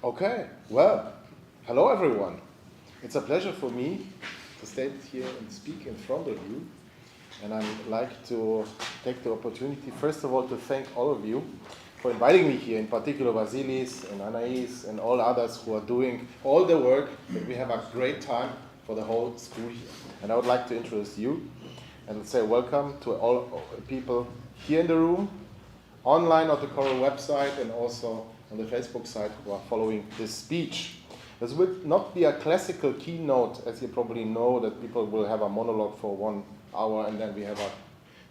Okay, well, hello everyone. It's a pleasure for me to stand here and speak in front of you. And I'd like to take the opportunity, first of all, to thank all of you for inviting me here, in particular Vasilis and Anais and all others who are doing all the work that we have a great time for the whole school here. And I would like to introduce you and say welcome to all people here in the room, online on the Coral website, and also on the Facebook site who are following this speech. This will not be a classical keynote, as you probably know, that people will have a monologue for 1 hour and then we have a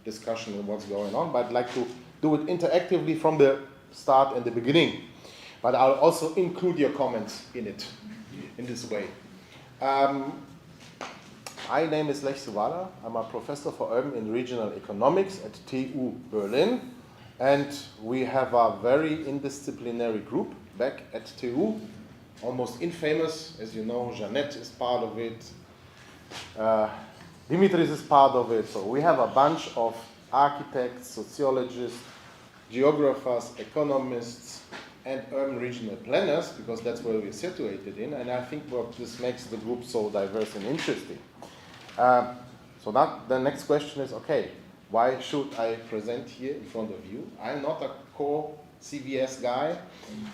discussion on what's going on, but I'd like to do it interactively from the start and the beginning. But I'll also include your comments in it, in this way. My name is Lech Suwala. I'm a professor for urban and regional economics at TU Berlin. And we have a very interdisciplinary group back at TU, almost infamous. As you know, Jeanette is part of it. Dimitris is part of it. So we have a bunch of architects, sociologists, geographers, economists, and urban regional planners, because that's where we're situated in. And I think what this makes the group so diverse and interesting. So now the next question is, okay, why should I present here in front of you? I'm not a core CVS guy.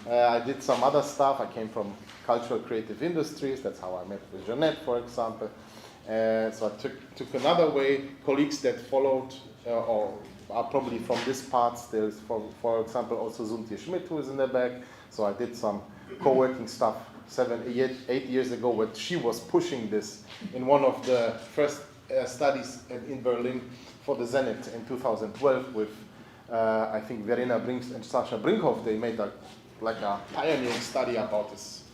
I did some other stuff. I came from cultural creative industries. That's how I met with Jeanette, for example. So I took another way. Colleagues that followed or are probably from this part still, for example, also Sunti Schmidt, who is in the back. So I did some co-working stuff 8 years ago, where she was pushing this in one of the first studies in Berlin for the Zenit in 2012 with, I think, Verena Brinks and Sascha Brinkhoff. They made a pioneering study about this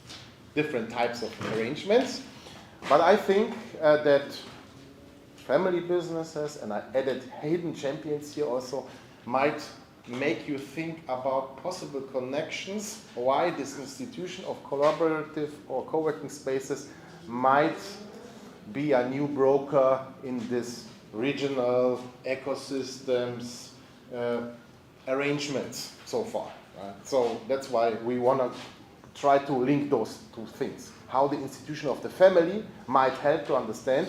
different types of arrangements. But I think that family businesses, and I added hidden champions here also, might make you think about possible connections, why this institution of collaborative or co-working spaces might be a new broker in this regional ecosystems arrangements so far. Right? So that's why we want to try to link those two things. How the institution of the family might help to understand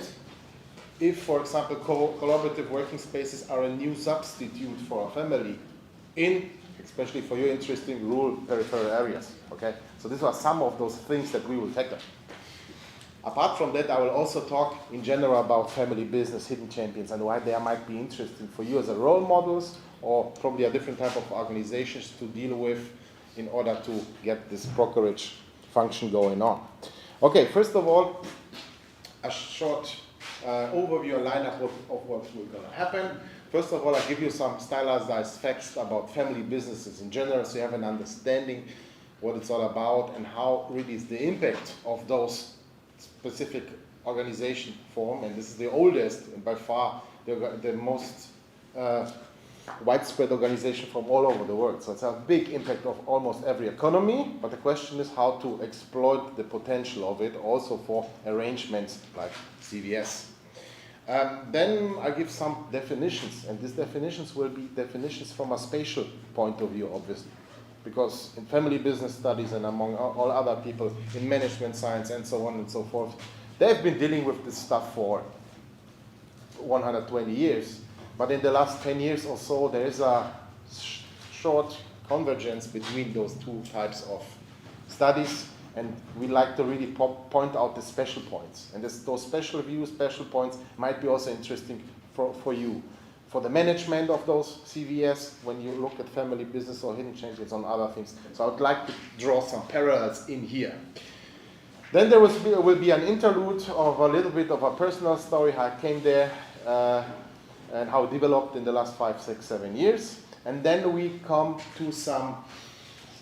if, for example, collaborative working spaces are a new substitute for a family in, especially for your interesting rural peripheral areas. Okay? So these are some of those things that we will tackle. Apart from that, I will also talk in general about family business, hidden champions, and why they might be interesting for you as a role models, or probably a different type of organizations to deal with in order to get this brokerage function going on. Okay, first of all, a short overview and lineup of what's going to happen. First of all, I give you some stylized facts about family businesses in general, so you have an understanding what it's all about and how really is the impact of those specific organization form, and this is the oldest and by far the most widespread organization from all over the world. So it's a big impact of almost every economy, but the question is how to exploit the potential of it also for arrangements like CVS. Then I give some definitions, and these definitions will be definitions from a spatial point of view, obviously. Because in family business studies and among all other people in management science and so on and so forth, they've been dealing with this stuff for 120 years. But in the last 10 years or so, there is a short convergence between those two types of studies. And we like to really point out the special points. And those special views, special points might be also interesting for you. For the management of those CVS, when you look at family business or hidden champions on other things. So I would like to draw some parallels in here. Then there will be an interlude of a little bit of a personal story, how I came there, and how it developed in the last 5, 6, 7 years. And then we come to some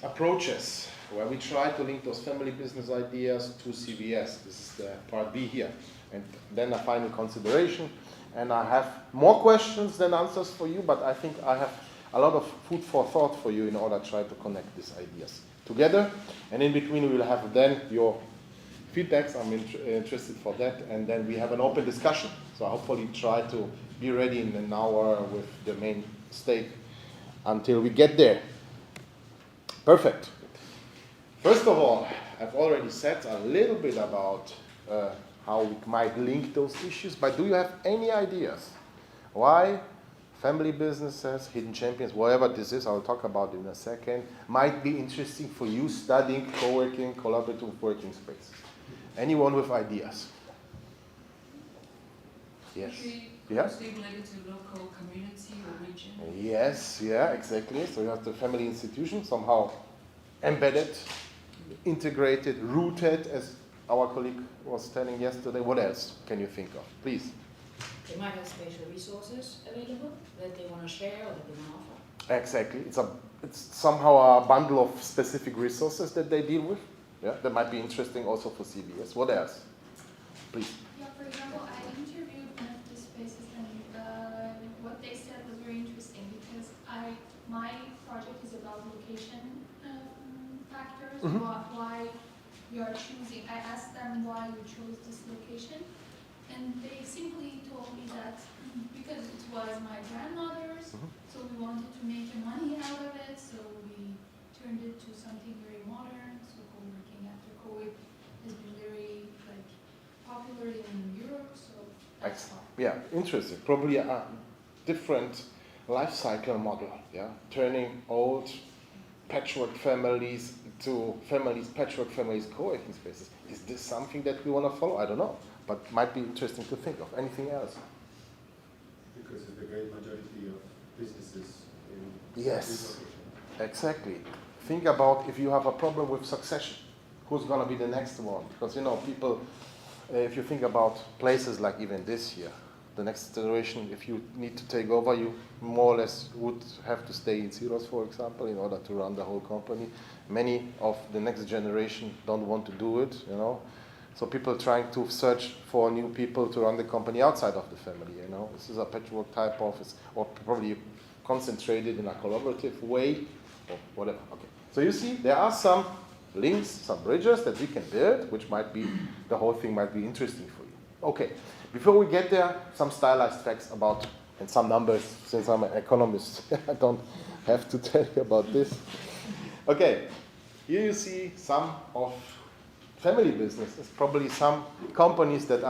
approaches where we try to link those family business ideas to CVS. This is the part B here. And then a final consideration. And I have more questions than answers for you, but I think I have a lot of food for thought for you in order to try to connect these ideas together. And in between, we will have then your feedbacks. I'm interested for that. And then we have an open discussion. So I hopefully try to be ready in an hour with the main stake until we get there. Perfect. First of all, I've already said a little bit about how we might link those issues, but do you have any ideas why family businesses, hidden champions, whatever this is, I'll talk about it in a second, might be interesting for you studying co-working, collaborative working spaces? Anyone with ideas? Yes. Yeah. Related to local community or region. Yes, yeah, exactly. So you have the family institution somehow embedded, integrated, rooted, as our colleague was telling yesterday. What else can you think of? Please. They might have special resources available that they want to share or that they want to offer. Exactly. It's somehow a bundle of specific resources that they deal with. Yeah, that might be interesting also for CBS. What else? Please. Yeah, for example, I interviewed one of the spaces and what they said was very interesting because my project is about location factors, why you are choosing. I asked them why you chose this location, and they simply told me that because it was my grandmother's, so we wanted to make money out of it, so we turned it to something very modern. So co-working after COVID has been very popular in Europe, so that's why. Yeah, interesting. Probably a different life cycle model. Yeah, turning old patchwork families to patchwork families, co-working spaces. Is this something that we want to follow? I don't know, but might be interesting to think of. Anything else? Because of the great majority of businesses in Yes, this location. exactly. Think about if you have a problem with succession, who's going to be the next one? Because people, if you think about places like even this here, the next generation, if you need to take over, you more or less would have to stay in silos, for example, in order to run the whole company. Many of the next generation don't want to do it, So people trying to search for new people to run the company outside of the family, This is a patchwork type of, or probably concentrated in a collaborative way, or whatever. Okay. So you see, there are some links, some bridges that we can build, which might be, the whole thing might be interesting for you. Okay. Before we get there, some stylized facts about, and some numbers, since I'm an economist, I don't have to tell you about this. Okay, here you see some of family businesses, probably some companies that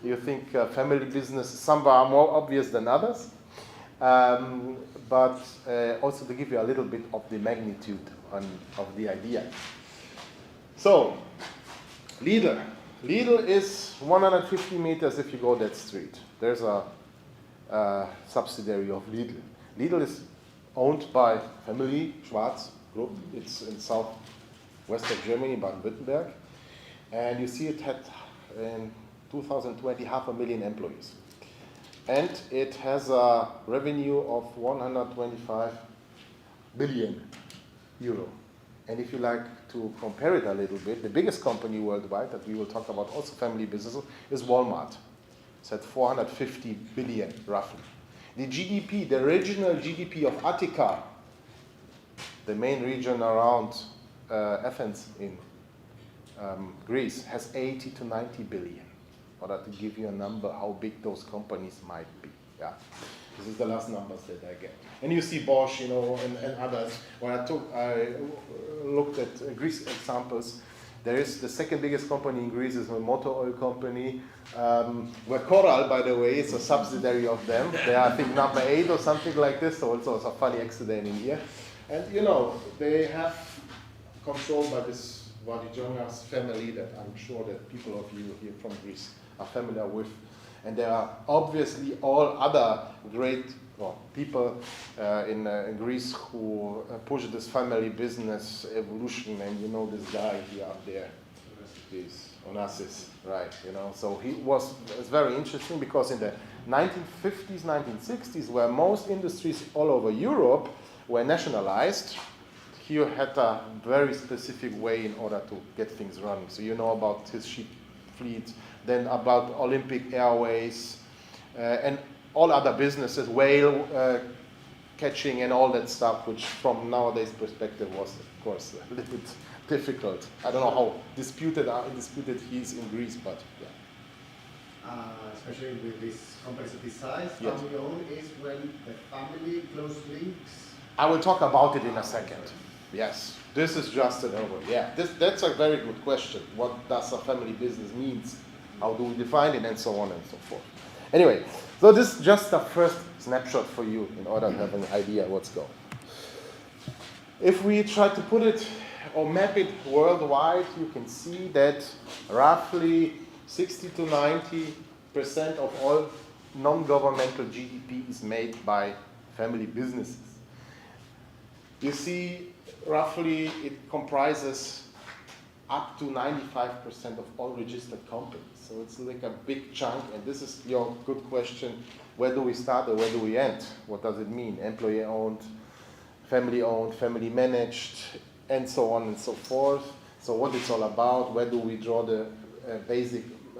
you think family businesses, some are more obvious than others, but also to give you a little bit of the magnitude of the idea. So, Lidl. Lidl is 150 meters if you go that street. There's a subsidiary of Lidl. Lidl is owned by family, Schwarz Group. It's in southwest of Germany, Baden-Württemberg. And you see it had, in 2020, 500,000 employees. And it has a revenue of 125 billion euro. And if you like to compare it a little bit, the biggest company worldwide that we will talk about, also family businesses, is Walmart. It's at 450 billion, roughly. The GDP, the regional GDP of Attica, the main region around Athens in Greece, has 80 to 90 billion. In order to give you a number how big those companies might be. Yeah. This is the last numbers that I get. And you see Bosch, and others. When I looked at Greece examples, there is the second biggest company in Greece is a motor oil company, where Coral, by the way, is a subsidiary of them. They are, I think, number 8 or something like this, so also it's a funny accident in here. And, they have controlled by this Vadijonas family that I'm sure that people of you here from Greece are familiar with. And there are obviously all other great people in Greece who push this family business evolution. And this guy here up there, this Onassis, right? So it's very interesting because in the 1950s, 1960s, where most industries all over Europe were nationalized, he had a very specific way in order to get things running. So about his ship fleet, then about Olympic Airways, and all other businesses, whale catching and all that stuff, which from nowadays perspective was, of course, a little bit difficult. I don't know how disputed he is in Greece, but yeah. Especially with these companies of this size, Yes. family owned is when the family close links. I will talk about it in a second. Yes, this is just an overview. Yeah, that's a very good question. What does a family business means? How do we define it, and so on and so forth. Anyway, so this is just a first snapshot for you in order to have an idea what's going. If we try to put it or map it worldwide, you can see that roughly 60 to 90% of all non-governmental GDP is made by family businesses. You see, roughly it comprises up to 95% of all registered companies. So it's like a big chunk, and this is your good question. Where do we start or where do we end? What does it mean? Employee-owned, family managed, and so on and so forth. So what it's all about, where do we draw the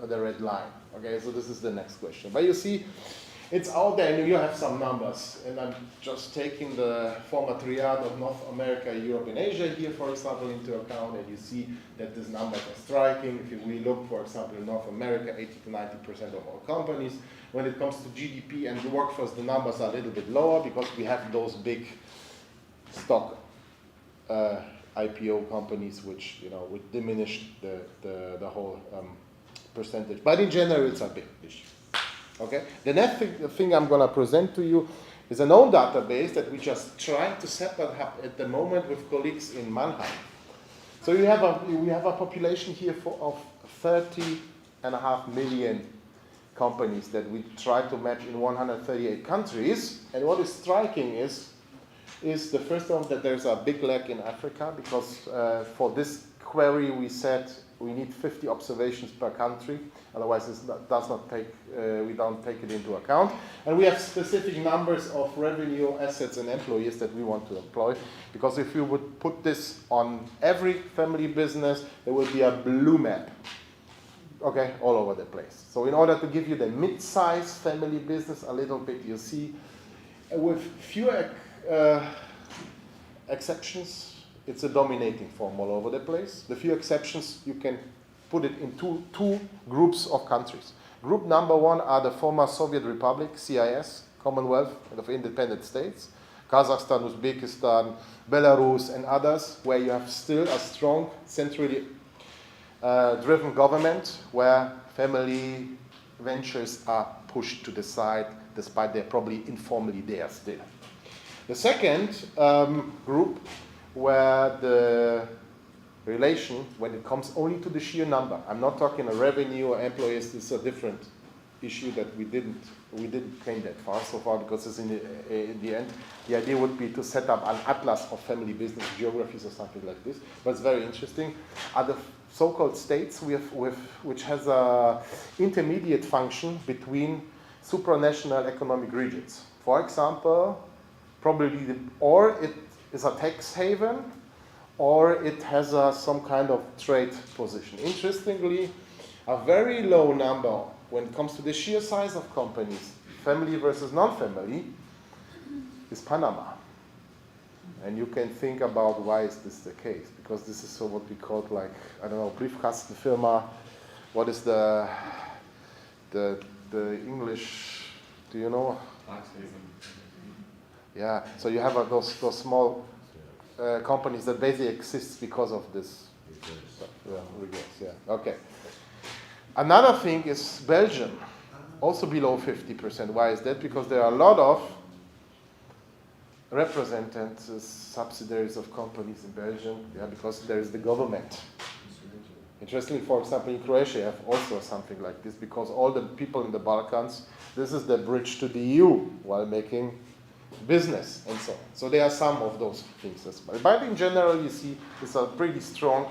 the red line? Okay, so this is the next question. But you see, it's out there, and you have some numbers. And I'm just taking the former triad of North America, Europe, and Asia here, for example, into account. And you see that these numbers are striking. If we look, for example, in North America, 80 to 90% of all companies. When it comes to GDP and the workforce, the numbers are a little bit lower because we have those big stock IPO companies, which would diminish the whole percentage. But in general, it's a big issue. Okay. The next thing I'm going to present to you is an own database that we just trying to set up at the moment with colleagues in Mannheim. So we have a population here of 30.5 million companies that we try to map in 138 countries. And what is striking is the first one that there's a big lack in Africa, because for this query we said we need 50 observations per country, otherwise we don't take it into account. And we have specific numbers of revenue, assets, and employees that we want to employ, because if we would put this on every family business, there will be a blue map, okay, all over the place. So in order to give you the mid-size family business a little bit, you see, with fewer exceptions, it's a dominating form all over the place. The few exceptions, you can put it in two groups of countries. Group number one are the former Soviet Republic, CIS, Commonwealth of Independent States, Kazakhstan, Uzbekistan, Belarus, and others, where you have still a strong centrally driven government, where family ventures are pushed to the side, despite they're probably informally there still. The second group, where the relation, when it comes only to the sheer number, I'm not talking a revenue or employees, this is a different issue that we didn't claim that far so far, because it's in the end, the idea would be to set up an atlas of family business geographies or something like this, but it's very interesting. Are the so-called states which has a intermediate function between supranational economic regions. For example, probably it is a tax haven, or it has some kind of trade position. Interestingly, a very low number when it comes to the sheer size of companies, family versus non-family, is Panama. And you can think about why is this the case, because this is what we call, like, I don't know, Briefkastenfirma. What is the English, do you know? Tax haven. Yeah, so you have those small companies that basically exist because of this. Yeah, okay. Another thing is Belgium, also below 50%. Why is that? Because there are a lot of representatives, subsidiaries of companies in Belgium, because there is the government. Interestingly, for example, in Croatia, you have also something like this, because all the people in the Balkans, this is the bridge to the EU while making business and so on. So there are some of those things as well. But in general, you see it's a pretty strong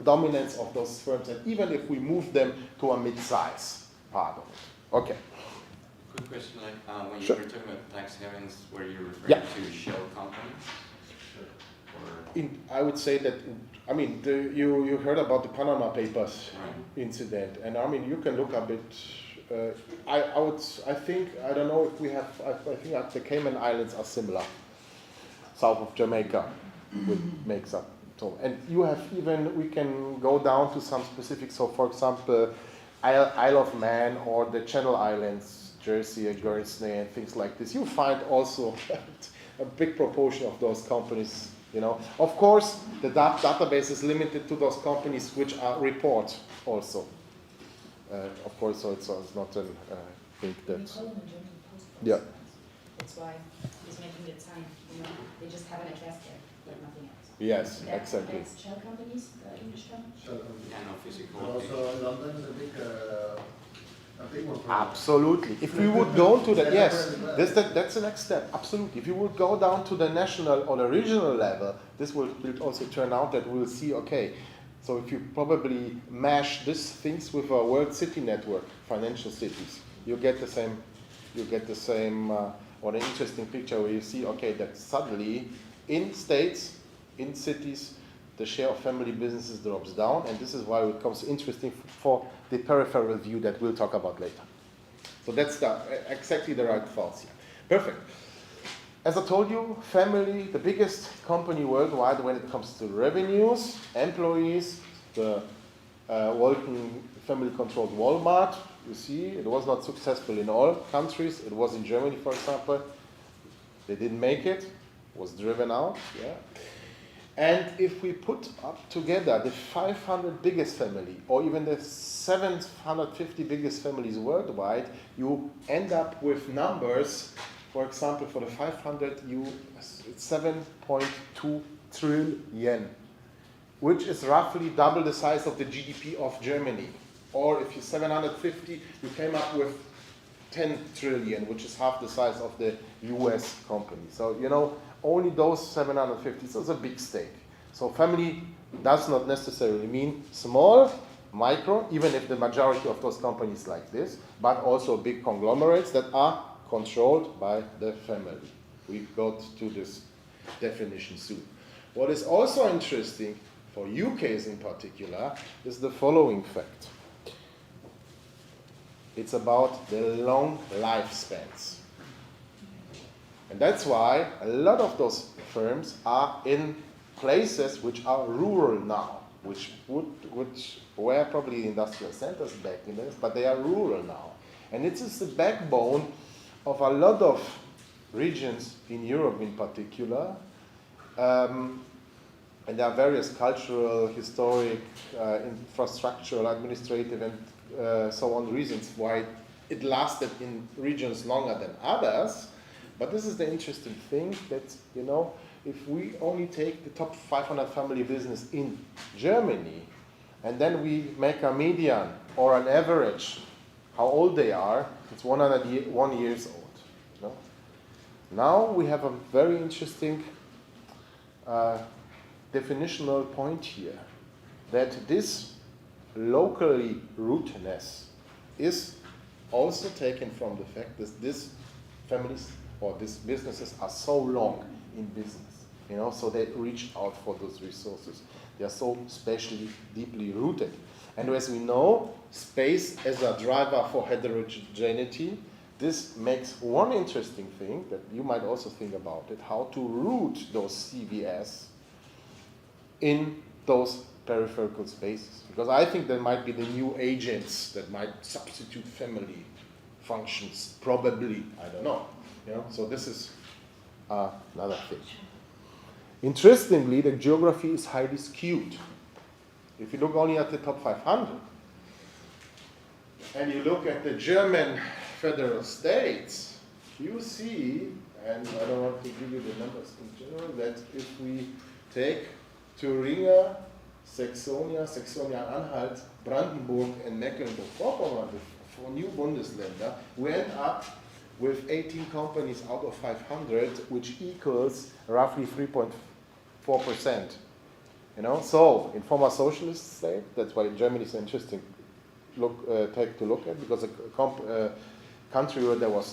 dominance of those firms, and even if we move them to a mid-size part of it. Okay. Quick question, like when Sure. you were talking about tax havens, were you referring to shell companies? Or? I would say that, you heard about the Panama Papers incident, and you can look a bit. I think I don't know if we have. I think the Cayman Islands are similar, south of Jamaica, which makes up. So, and you have we can go down to some specifics. So, for example, Isle of Man or the Channel Islands, Jersey and Guernsey and things like this. You find also a big proportion of those companies You know, of course, the database is limited to those companies which are report also. Of course, so it's not a thing We that. call them in German post. Yeah. That's why he's making the sign, you know, they just have an address there, but nothing else. Yes, exactly. That's shell companies, English term? Shell company. Yeah, no physical. And also London is a big one. For Absolutely. If we would go to the, yes, that's the next step. Absolutely. If you would go down to the national or the regional level, this will also turn out that we'll see, okay, so if you probably mash these things with a world city network, financial cities, you get the same, or an interesting picture where you see, okay, that suddenly in states, in cities, the share of family businesses drops down, and this is why it becomes interesting for the peripheral view that we'll talk about later. So that's exactly the right thoughts here. Perfect. As I told you, family, the biggest company worldwide when it comes to revenues, employees, the Walton family-controlled Walmart, you see, it was not successful in all countries. It was in Germany, for example. They didn't make it, was driven out, yeah. And if we put up together the 500 biggest family, or even the 750 biggest families worldwide, you end up with numbers. For example, for the 500, it's 7.2 trillion, which is roughly double the size of the GDP of Germany. Or if you're 750, you came up with 10 trillion, which is half the size of the US company. So, you know, only those 750, so it's a big stake. So family does not necessarily mean small, micro, even if the majority of those companies like this, but also big conglomerates that are controlled by the family. We got to this definition soon. What is also interesting for UKs in particular is the following fact. It's about the long lifespans. And that's why a lot of those firms are in places which are rural now, which were probably industrial centers back in this, but they are rural now. And it is the backbone of a lot of regions in Europe in particular. And there are various cultural, historic, infrastructural, administrative, and so on reasons why it lasted in regions longer than others. But this is the interesting thing that, you know, if we only take the top 500 family business in Germany, and then we make a median or an average, how old they are, it's 101 years old. You know? Now we have a very interesting definitional point here, that this locally rootedness is also taken from the fact that these families or these businesses are so long in business, you know, so they reach out for those resources. They are so spatially deeply rooted. And as we know, space as a driver for heterogeneity, this makes one interesting thing that you might also think about it, how to root those CVS in those peripheral spaces. Because I think there might be the new agents that might substitute family functions, probably, I don't know. You know? So this is another thing. Interestingly, the geography is highly skewed. If you look only at the top 500, and you look at the German federal states, you see, and I don't want to give you the numbers in general, that if we take Thuringia, Saxonia-Anhalt, Brandenburg, and Mecklenburg-Vorpommern, the 4 new Bundesländer, we end up with 18 companies out of 500, which equals roughly 3.4%. You know, so in former socialist state, that's why Germany is an interesting take to look at, because a country where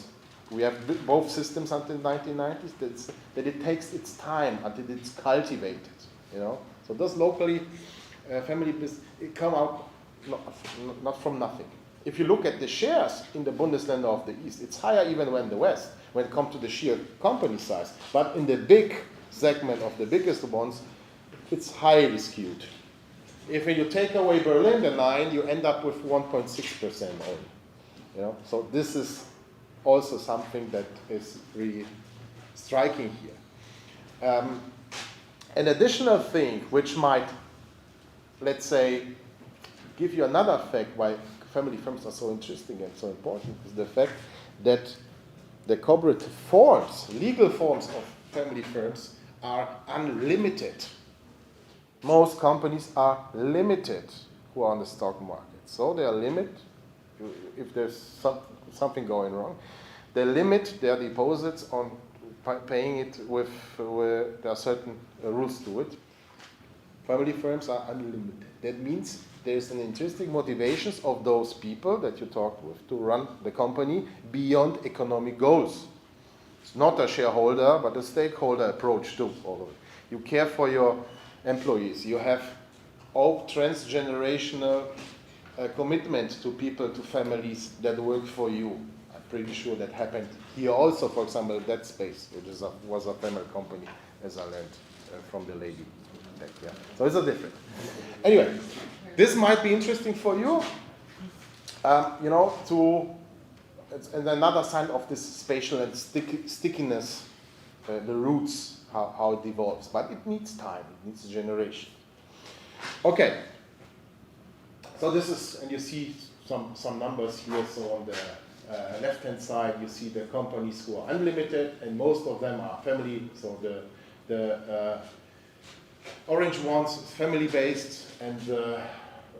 we have both systems until 1990s, that it takes its time until it's cultivated. You know, so those locally family business come out not from nothing. If you look at the shares in the Bundesländer of the East, it's higher even than the West when it comes to the sheer company size. But in the big segment of the biggest ones, it's highly skewed. If you take away Berlin, the 9, you end up with 1.6% only. You know, so this is also something that is really striking here. An additional thing which might, let's say, give you another fact why family firms are so interesting and so important is the fact that the cooperative forms, legal forms of family firms are unlimited. Most companies are limited who are on the stock market. So they are limited, if there's something going wrong, they limit their deposits on paying it with there are certain rules to it. Family firms are unlimited. That means there's an intrinsic motivations of those people that you talk with to run the company beyond economic goals. It's not a shareholder, but a stakeholder approach too. You care for your employees. You have all transgenerational commitment to people, to families that work for you. I'm pretty sure that happened here also, for example, that space, which was a family company, as I learned from the lady. Yeah. So it's a different. Anyway, this might be interesting for you, and another sign of this spatial and stickiness, the roots, how it evolves. But it needs time, it needs a generation. Okay. So this is, and you see some numbers here. So on the left-hand side, you see the companies who are unlimited, and most of them are family. So the orange ones is family-based, and the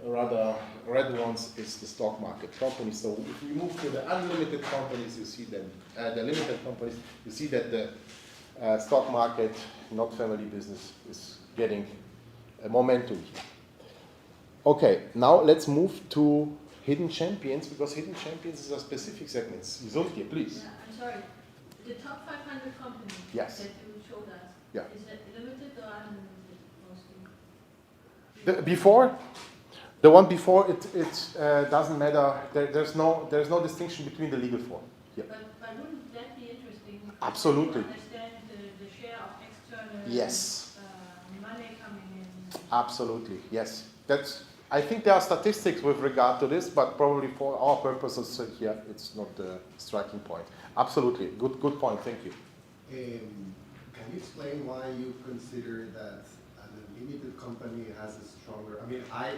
rather red ones is the stock market companies. So if you move to the unlimited companies, you see them, the limited companies, you see that the stock market, not family business, is getting a momentum here. Okay, now let's move to hidden champions, because hidden champions is a specific segment. Zulfie, please. Yeah, I'm sorry. The top 500 companies Yes. that you showed us, Yeah. is it limited or unlimited mostly? The one before it doesn't matter. There's no distinction between the legal form. Yeah. But wouldn't that be interesting? Absolutely. To understand the share of external Yes. Money coming in. Absolutely, yes. I think there are statistics with regard to this, but probably for our purposes here, it's not the striking point. Absolutely, good point. Thank you. Can you explain why you consider that an unlimited company has a stronger? I mean, I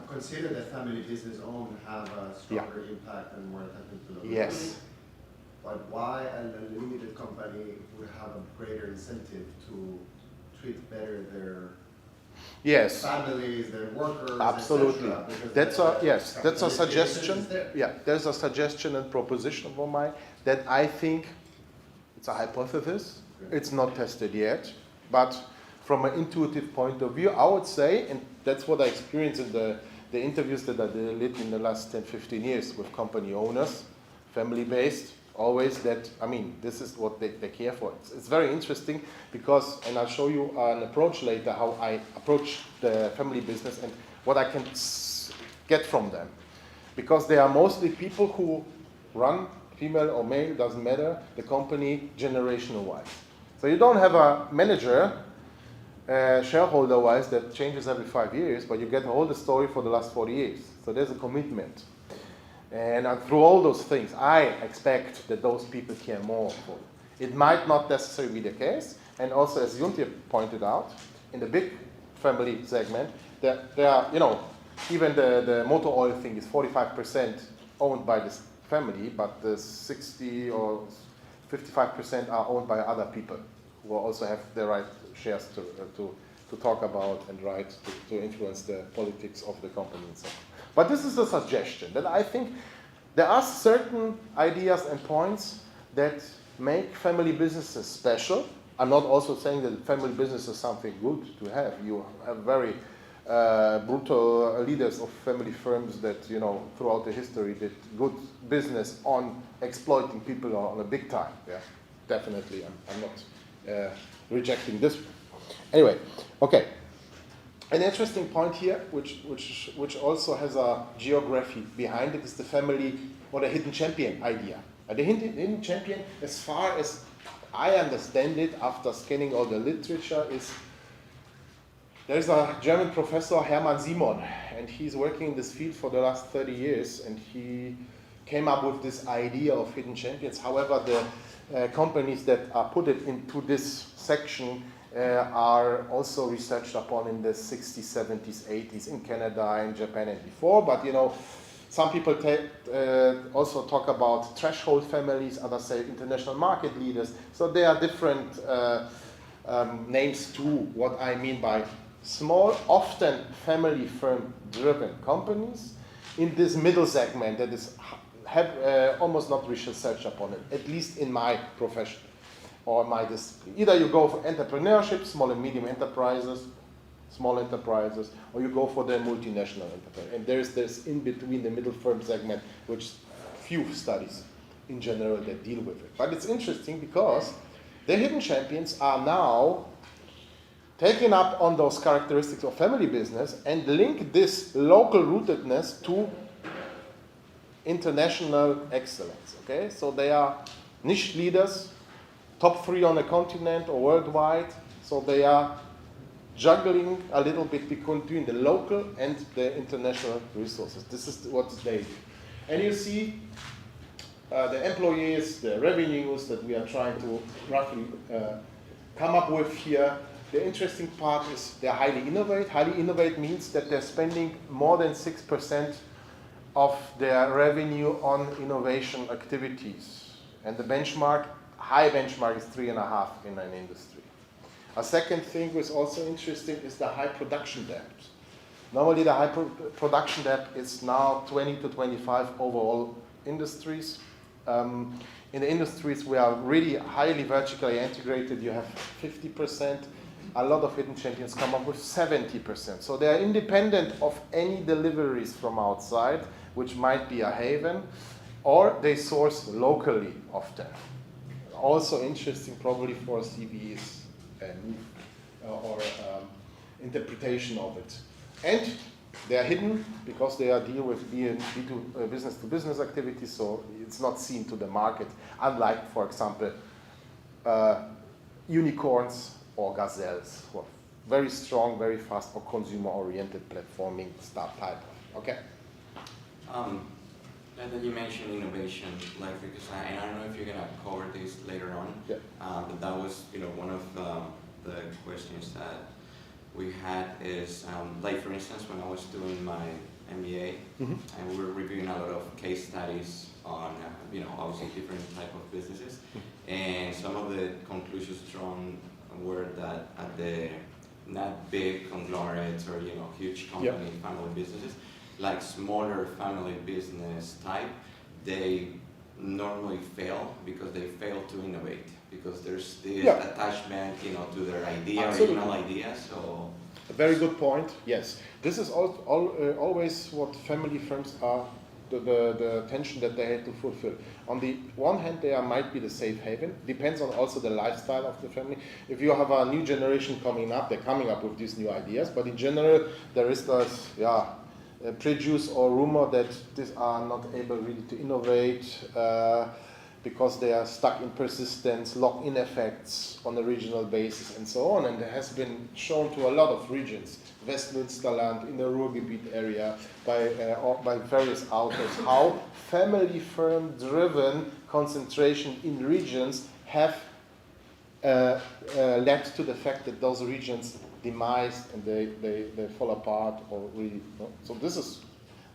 consider that family business owned have a stronger impact and more attention to the Yes. But why an unlimited company would have a greater incentive to treat better their families, their workers? Absolutely. That's a suggestion. Yeah, there's a suggestion and proposition of mine that I think it's a hypothesis. Okay. It's not tested yet, but from an intuitive point of view, I would say, and that's what I experienced in the interviews that I did in the last 10, 15 years with company owners, family-based, always that, this is what they care for. It's very interesting because, and I'll show you an approach later, how I approach the family business and what I can get from them. Because they are mostly people who run, female or male, doesn't matter, the company generational-wise. So you don't have a manager, shareholder-wise, that changes every 5 years, but you get all the story for the last 40 years. So there's a commitment. And through all those things, I expect that those people care more for it. It might not necessarily be the case. And also, as Junti pointed out, in the big family segment, there are, even the motor oil thing is 45% owned by this family, but the 60 or 55% are owned by other people who also have the right shares to talk about and right to influence the politics of the company and so on. But this is a suggestion that I think there are certain ideas and points that make family businesses special. I'm not also saying that family business is something good to have. You have very brutal leaders of family firms that, throughout the history did good business on exploiting people on a big time. Yeah, definitely. I'm not rejecting this. Anyway, okay. An interesting point here, which also has a geography behind it, is the family or the hidden champion idea. The hidden champion, as far as I understand it, after scanning all the literature, is there's a German professor, Hermann Simon, and he's working in this field for the last 30 years, and he came up with this idea of hidden champions. However, the companies that are put it into this section are also researched upon in the 60s, 70s, 80s in Canada, in Japan, and before. But you know, some people also talk about threshold families. Others say international market leaders. So there are different names too. What I mean by small, often family firm-driven companies in this middle segment that is almost not research upon it, at least in my profession or my discipline. Either you go for entrepreneurship, small and medium enterprises, small enterprises, or you go for the multinational enterprise. And there is this in between the middle firm segment, which few studies in general that deal with it. But it's interesting because the hidden champions are now taking up on those characteristics of family business and link this local rootedness to international excellence. Okay, so they are niche leaders, top 3 on the continent or worldwide. So they are juggling a little bit between the local and the international resources. This is what they do. And you see the employees, the revenues that we are trying to roughly come up with here. The interesting part is they highly innovate. Highly innovate means that they're spending more than 6% of their revenue on innovation activities. And the benchmark, high benchmark, is 3.5 in an industry. A second thing which is also interesting is the high production depth. Normally the high production depth is now 20 to 25 overall industries. In the industries we are really highly vertically integrated, you have 50%. A lot of hidden champions come up with 70%. So they are independent of any deliveries from outside, which might be a haven, or they source locally often. Also interesting probably for CVs or interpretation of it. And they are hidden because they are deal with B2 business-to-business activities, so it's not seen to the market, unlike, for example, unicorns or gazelles, who are very strong, very fast, or consumer-oriented platforming start type. Okay. And then you mentioned innovation, like because and I don't know if you're gonna cover this later on. Yeah. But that was, one of the questions that we had is like for instance when I was doing my MBA and we were reviewing a lot of case studies on obviously different type of businesses, and some of the conclusions drawn were that at the not big conglomerates or huge company family businesses, like smaller family business type, they normally fail because they fail to innovate because there's this attachment to their idea, original idea. So a very good point. Yes, this is always what family firms are. The tension that they had to fulfill. On the one hand, they might be the safe haven. Depends on also the lifestyle of the family. If you have a new generation coming up, they're coming up with these new ideas. But in general, there is this prejudice or rumor that these are not able really to innovate because they are stuck in persistence, lock-in effects on a regional basis, and so on. And it has been shown to a lot of regions, Westmünsterland, in the Ruhrgebiet area, by various authors, how family firm-driven concentration in regions have led to the fact that those regions demise and they fall apart or really. So this is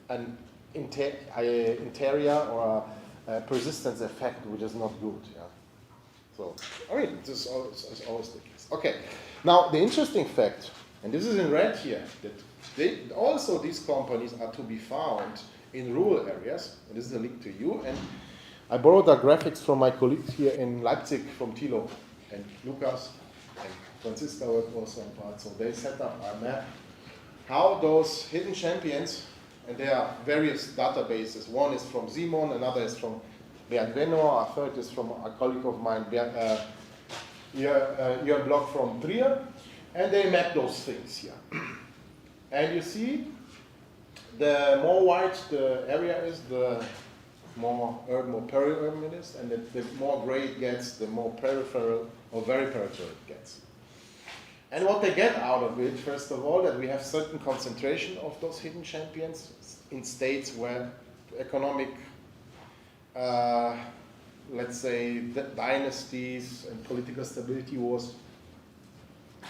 an interior or a persistence effect which is not good. Yeah. So this is always the case. Okay. Now the interesting fact, and this is in red here, that also these companies are to be found in rural areas. And this is a link to you. And I borrowed the graphics from my colleagues here in Leipzig from Thilo and Lucas and Franziska worked also on part. So they set up a map how those hidden champions, and there are various databases. One is from Simon, another is from Bergveno, a third is from a colleague of mine, Jörn Block from Trier, and they map those things here. And you see, the more white the area is, the more urban or peri-urban it is, and the more gray it gets, the more peripheral or very peripheral it gets. And what they get out of it, first of all, that we have certain concentration of those hidden champions in states where economic, let's say, dynasties and political stability was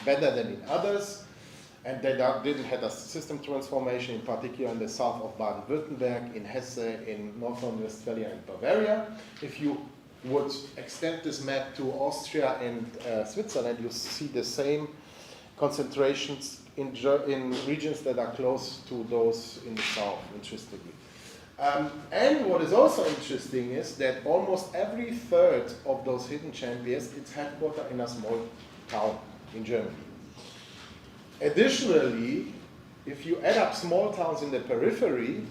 better than in others. And they didn't have a system transformation, in particular in the south of Baden-Württemberg, in Hesse, in North Rhine-Westphalia, and Bavaria. If you would extend this map to Austria and Switzerland, you see the same concentrations in regions that are close to those in the south, interestingly. And what is also interesting is that almost every third of those hidden champions, it's headquartered in a small town in Germany. Additionally, if you add up small towns in the periphery,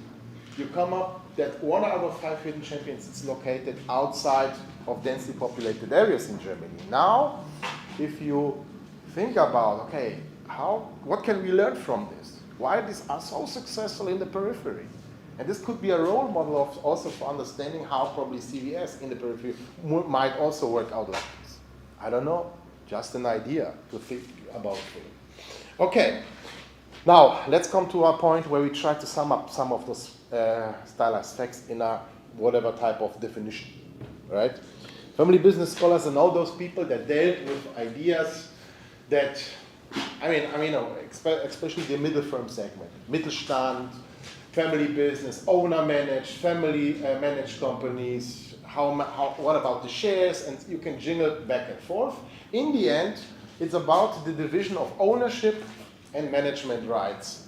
you come up that 1 out of 5 hidden champions is located outside of densely populated areas in Germany. Now, if you think about, okay, what can we learn from this? Why these are so successful in the periphery? And this could be a role model of also for understanding how probably CVS in the periphery might also work out like this. I don't know, just an idea to think about it. Okay, now let's come to a point where we try to sum up some of those stylized facts in a whatever type of definition, right? Family business scholars and all those people that dealt with ideas that, especially the middle firm segment, Mittelstand, family business, owner managed, family managed companies, what about the shares, and you can jingle back and forth. In the end, it's about the division of ownership and management rights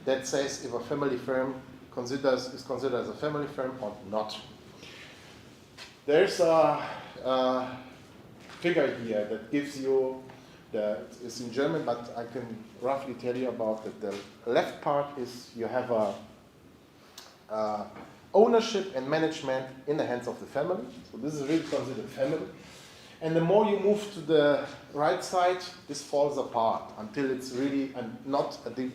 that says if a family firm is considered as a family firm or not. There's a figure here that gives you, it's in German, but I can roughly tell you about it. The left part is you have ownership and management in the hands of the family. So this is really considered family. And the more you move to the right side, this falls apart until it's really not an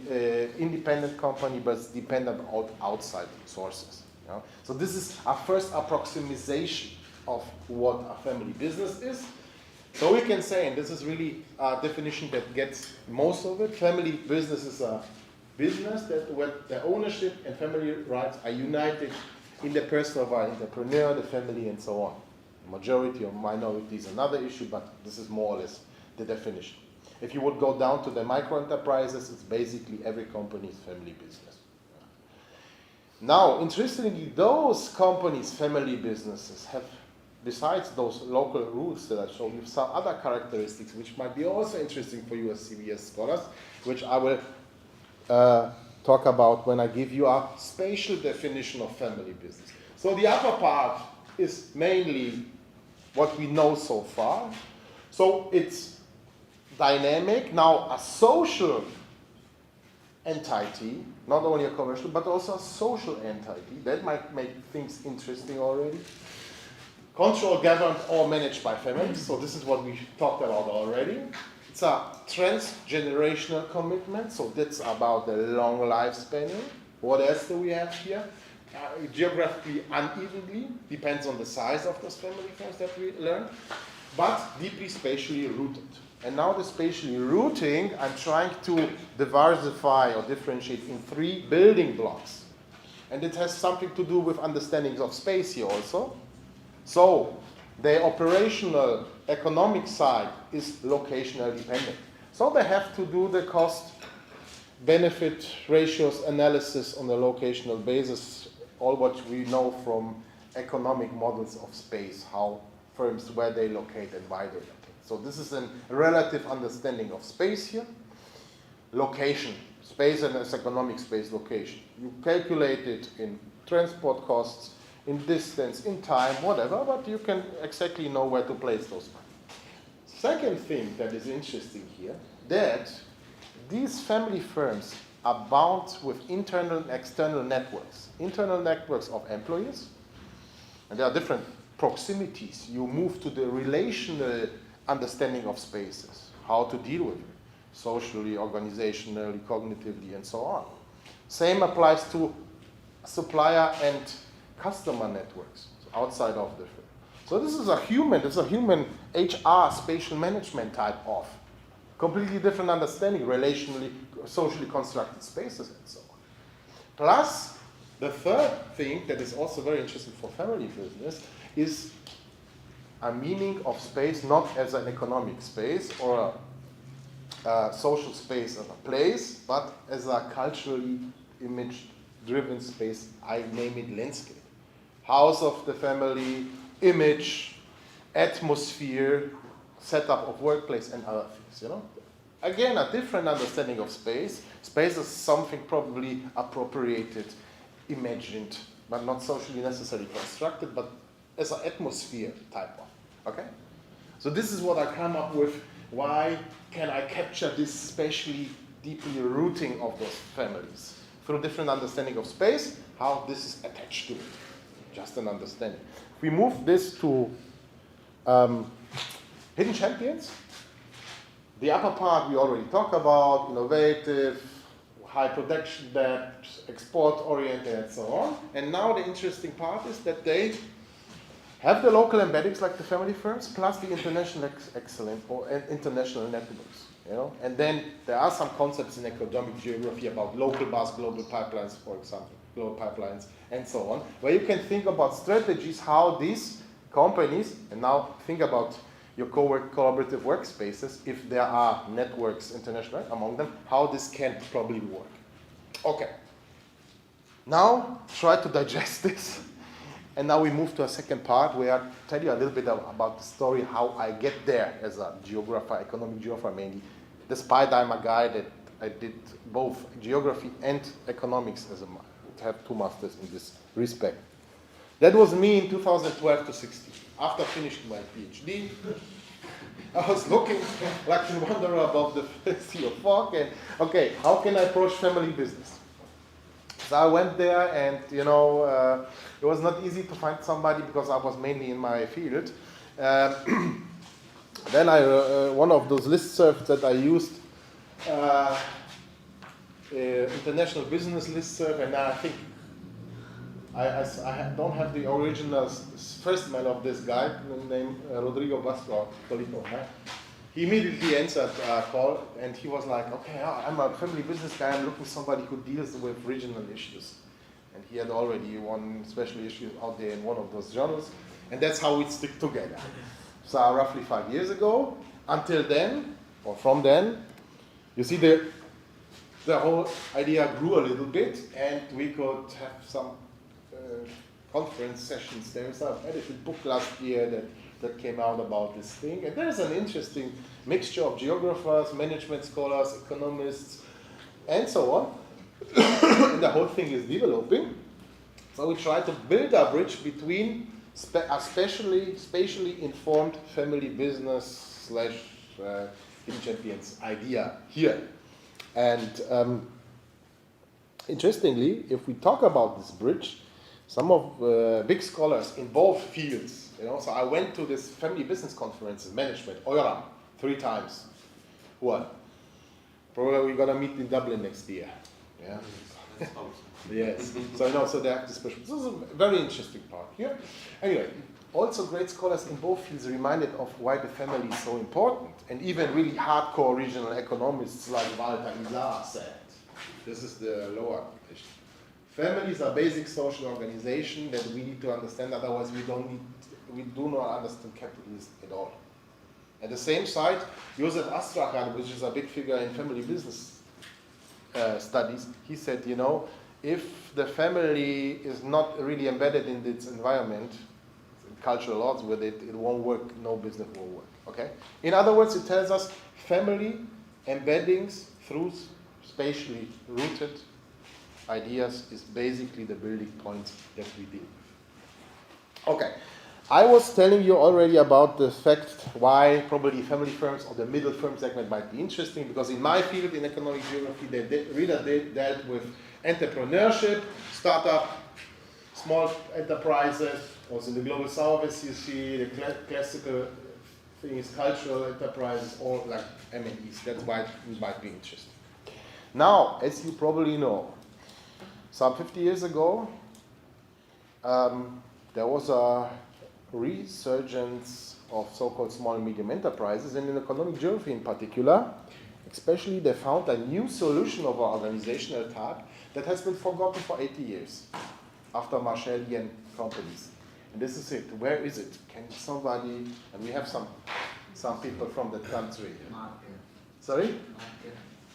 independent company, but it's dependent on outside sources. You know? So this is our first approximation of what a family business is. So we can say, and this is really a definition that gets most of it, family business is a business where the ownership and family rights are united in the person of our entrepreneur, the family, and so on. Majority or minority is another issue, but this is more or less the definition. If you would go down to the micro enterprises, it's basically every company's family business. Now, interestingly, those companies' family businesses have, besides those local rules that I showed you, some other characteristics which might be also interesting for you as CVS scholars, which I will talk about when I give you a spatial definition of family business. So the upper part is mainly what we know so far. So it's dynamic. Now a social entity, not only a commercial, but also a social entity. That might make things interesting already. Controlled, governed, or managed by families. So this is what we talked about already. It's a transgenerational commitment. So that's about the long lifespan. What else do we have here? Geographically unevenly, depends on the size of those family firms that we learned, but deeply spatially rooted. And now the spatially rooting, I'm trying to diversify or differentiate in 3 building blocks. And it has something to do with understandings of space here also. So the operational economic side is locational dependent. So they have to do the cost-benefit ratios analysis on a locational basis, all what we know from economic models of space, how firms, where they locate and why they locate. So this is a relative understanding of space here. Location, space and as economic space location. You calculate it in transport costs, in distance, in time, whatever, but you can exactly know where to place those. Second thing that is interesting here, that these family firms are bound with internal and external networks. Internal networks of employees, and there are different proximities. You move to the relational understanding of spaces, how to deal with it, socially, organizationally, cognitively, and so on. Same applies to supplier and customer networks outside of the firm. So this is a human HR spatial management type of completely different understanding, relationally, socially constructed spaces and so on. Plus, the third thing that is also very interesting for family business is a meaning of space not as an economic space or social space as a place, but as a culturally image-driven space, I name it landscape. House of the family, image, atmosphere, setup of workplace, and other things, you know? Again, a different understanding of space. Space is something probably appropriated, imagined, but not socially necessarily constructed, but as an atmosphere type of, okay? So this is what I come up with. Why can I capture this spatially deeply rooting of those families? Through different understanding of space, how this is attached to it. Just an understanding. We move this to hidden champions. The upper part we already talked about, innovative, high production depth, export-oriented, and so on. And now the interesting part is that they have the local embeddings like the family firms, plus the international excellence or international networks. You know? And then there are some concepts in economic geography about local bus, global pipelines, for example, global pipelines, and so on, where you can think about strategies, how these companies, and now think about your collaborative workspaces, if there are networks international among them, how this can probably work. Okay. Now, try to digest this. And now we move to a second part where I tell you a little bit about the story, how I get there as a geographer, economic geographer mainly. Despite I'm a guy that I did both geography and economics as a have 2 masters in this respect. That was me in 2012 to 16. After finishing my PhD, I was looking like a wanderer above the sea of fog, and okay, how can I approach family business? So I went there, and you know, it was not easy to find somebody because I was mainly in my field. Then one of those listservs that I used, international business listserv, and I think I don't have the original first mail of this guy named Rodrigo Vasco Tolito. He immediately answered a call, and he was like, okay, I'm a family business guy, I'm looking for somebody who deals with regional issues. And he had already one special issue out there in one of those journals, and that's how we stick together. So roughly 5 years ago, until then, or from then, you see the whole idea grew a little bit, and we could have some conference sessions. There's an edited book last year that came out about this thing. And there's an interesting mixture of geographers, management scholars, economists, and so on. And the whole thing is developing. So we try to build a bridge between a spatially informed family business / hidden champions idea here. And interestingly, if we talk about this bridge, some of big scholars in both fields, you know, so I went to this family business conference in management, OIRAM, 3 times. Juan, probably we're gonna meet in Dublin next year. Yeah. Yes. So you know, so they have this special. This is a very interesting part here. Anyway, also great scholars in both fields reminded of why the family is so important, and even really hardcore regional economists like Walter Isar said. This is the lower application. Families are basic social organization that we need to understand, otherwise we do not understand capitalism at all. At the same side, Josef Astrakhan, which is a big figure in family business studies, he said, you know, if the family is not really embedded in its environment, cultural odds with it, it won't work, no business will work, okay? In other words, it tells us family embeddings through spatially rooted ideas is basically the building points that we deal with. Okay, I was telling you already about the fact why probably family firms or the middle firm segment might be interesting, because in my field, in economic geography, they really dealt with entrepreneurship, startup, small enterprises. Also in the global south, as you see, the classical thing is cultural enterprises, or like M&Es. That's why it might be interesting. Now, as you probably know, some 50 years ago, there was a resurgence of so-called small and medium enterprises, and in economic geography in particular, especially they found a new solution of our organizational type that has been forgotten for 80 years after Marshallian companies. And this is it. Where is it? Can somebody, and we have some people from that country. Sorry?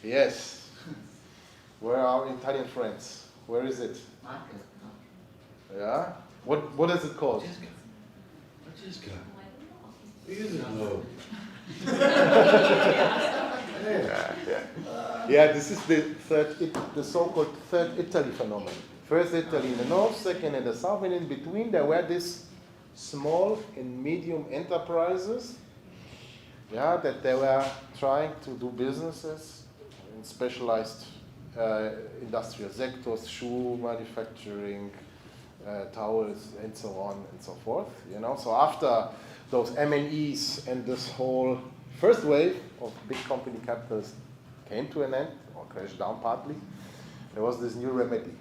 Yes. Where are our Italian friends? Where is it? Yeah? What is it called? Yeah, this is the so-called third Italy phenomenon. First Italy in the north, second in the south, and in between there were these small and medium enterprises, that they were trying to do businesses in specialized industrial sectors, shoe manufacturing, towels, and so on and so forth. So after those M&Es and this whole first wave of big company capitals came to an end or crashed down partly, there was this new remedy,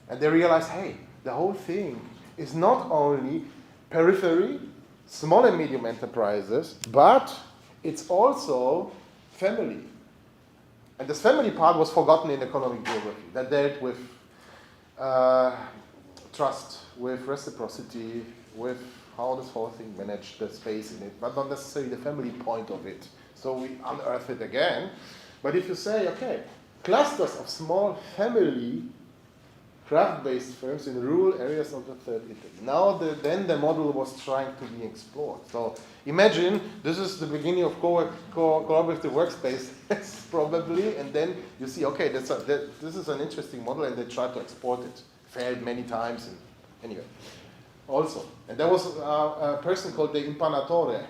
and they realized, hey, the whole thing is not only periphery, small and medium enterprises, but it's also family. And this family part was forgotten in economic geography. That dealt with trust, with reciprocity, with how this whole thing managed the space in it, but not necessarily the family point of it. So we unearth it again. But if you say, okay, clusters of small family craft-based firms in rural areas of the third Italy. Now then the model was trying to be explored. So imagine this is the beginning of collaborative workspace, probably, and then you see, okay, this is an interesting model, and they try to export it. Failed many times, and anyway. Also, and there was a person called the impanatore,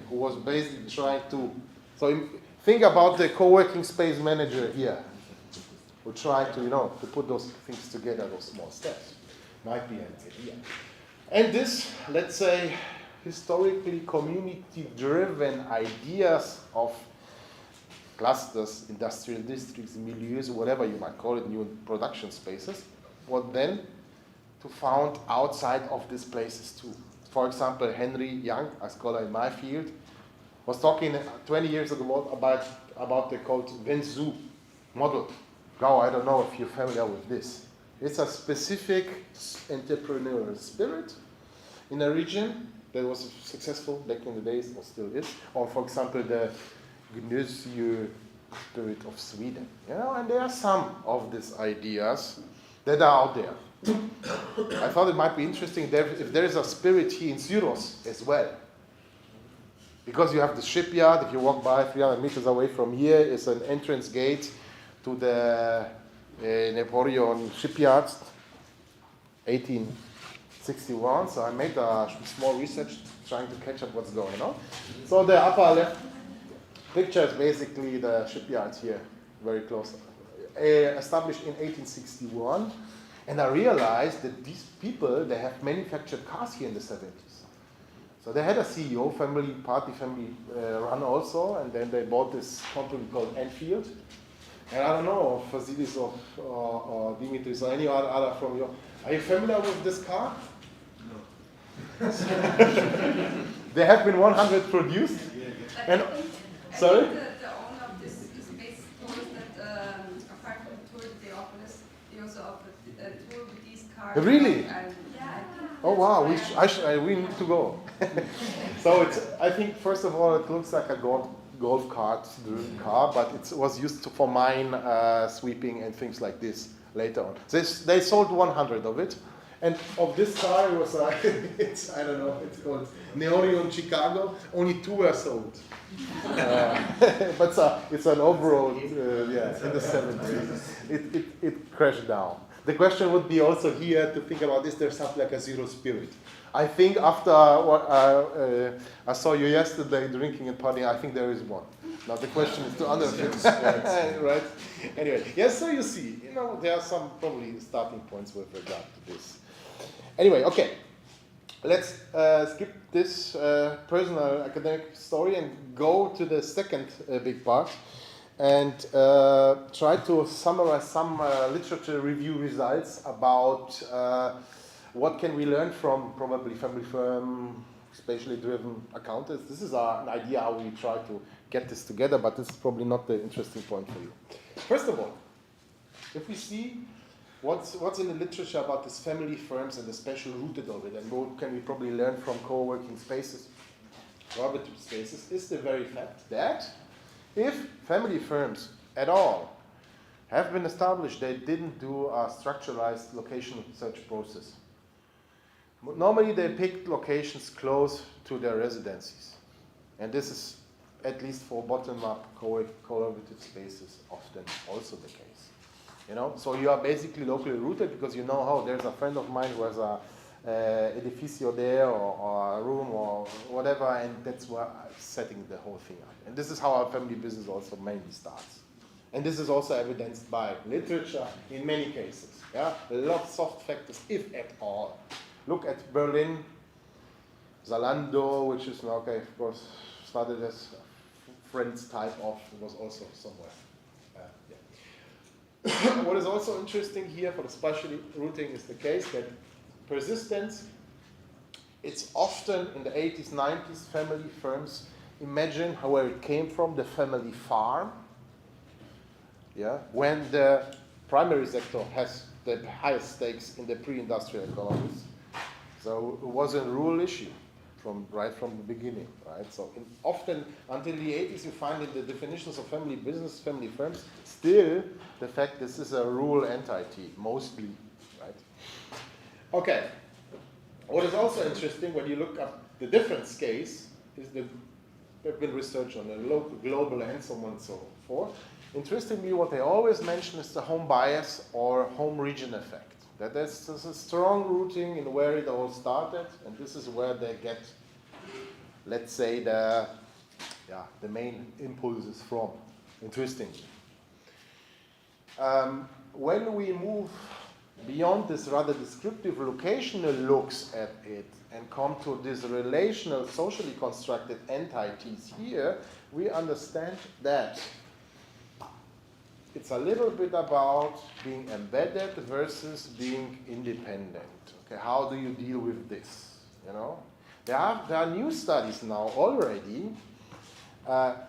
who was basically trying to, so think about the co-working space manager here, who tried to, to put those things together, those small steps. Might be an idea. And this, let's say, historically community-driven ideas of clusters, industrial districts, milieus, whatever you might call it, new production spaces, were then to found outside of these places too. For example, Henry Young, a scholar in my field, was talking 20 years ago about the called Venzu model. Now, I don't know if you're familiar with this. It's a specific entrepreneurial spirit in a region that was successful back in the days, or still is. Or, for example, the Ignasi spirit of Sweden. And there are some of these ideas that are out there. I thought it might be interesting if there is a spirit here in Syros as well. Because you have the shipyard, if you walk by 300 meters away from here, is an entrance gate to the Napoleon shipyards, 1861. So I made a small research trying to catch up what's going on. So the upper left picture is basically the shipyards here, very close. Established in 1861. And I realized that these people, they have manufactured cars here in the 70s. So they had a CEO, family run also, and then they bought this company called Enfield. And I don't know, Vasilis or Dimitris or any other from you. Are you familiar with this car? No. There have been 100 produced. And sorry? The owner of this space told us that apart from the tour that they offered us, they also offered a tour with these cars. Really? Yeah. Oh wow, we need to go. So I think first of all it looks like a golf cart car, but it was used for mine sweeping and things like this later on. So they sold 100 of it, and of this car it was it's called Neorion Chicago. Only 2 were sold, but it's an overall in the 70s. It crashed down. The question would be also here to think about, is there something like a zero spirit? I think after what I saw you yesterday drinking and partying, I think there is one. Now the question is to understand, right? Anyway, yes, so you see, there are some probably starting points with regard to this. Anyway, okay, let's skip this personal academic story and go to the second big part. And try to summarize some literature review results about what can we learn from probably family firm, spatially driven accountants. This is an idea how we try to get this together, but this is probably not the interesting point for you. First of all, if we see what's in the literature about these family firms and the special rooted of it, and what can we probably learn from co-working spaces, collaborative spaces, is the very fact that If family firms at all have been established, they didn't do a structuralized location search process. Normally they picked locations close to their residencies. And this is, at least for bottom-up collaborative spaces, often also the case. You know, so you are basically locally rooted because you know, oh, there's a friend of mine who has a edificio there or a room or whatever, and that's where I'm setting the whole thing up. And this is how our family business also mainly starts. And this is also evidenced by literature in many cases. Yeah, a lot of soft factors, if at all. Look at Berlin, Zalando, which is now, okay, of course, started as Friends type of, was also somewhere. Yeah. What is also interesting here for the spatially routing is the case that persistence, it's often in the 80s, 90s, family firms imagine where it came from, the family farm. Yeah, when the primary sector has the highest stakes in the pre-industrial economies. So it was a rural issue right from the beginning, right? So often until the 80s, you find in the definitions of family business, family firms, still the fact this is a rural entity, mostly, right? Okay. What is also interesting when you look at the difference case is there's been research on the local, global, and so on and so forth. Interestingly, what they always mention is the home bias or home region effect. That there's a strong rooting in where it all started, and this is where they get, let's say, the main impulses from. Interestingly. When we move beyond this rather descriptive locational looks at it and come to these relational, socially constructed entities here, we understand that it's a little bit about being embedded versus being independent. Okay, how do you deal with this? You know, there are new studies now already.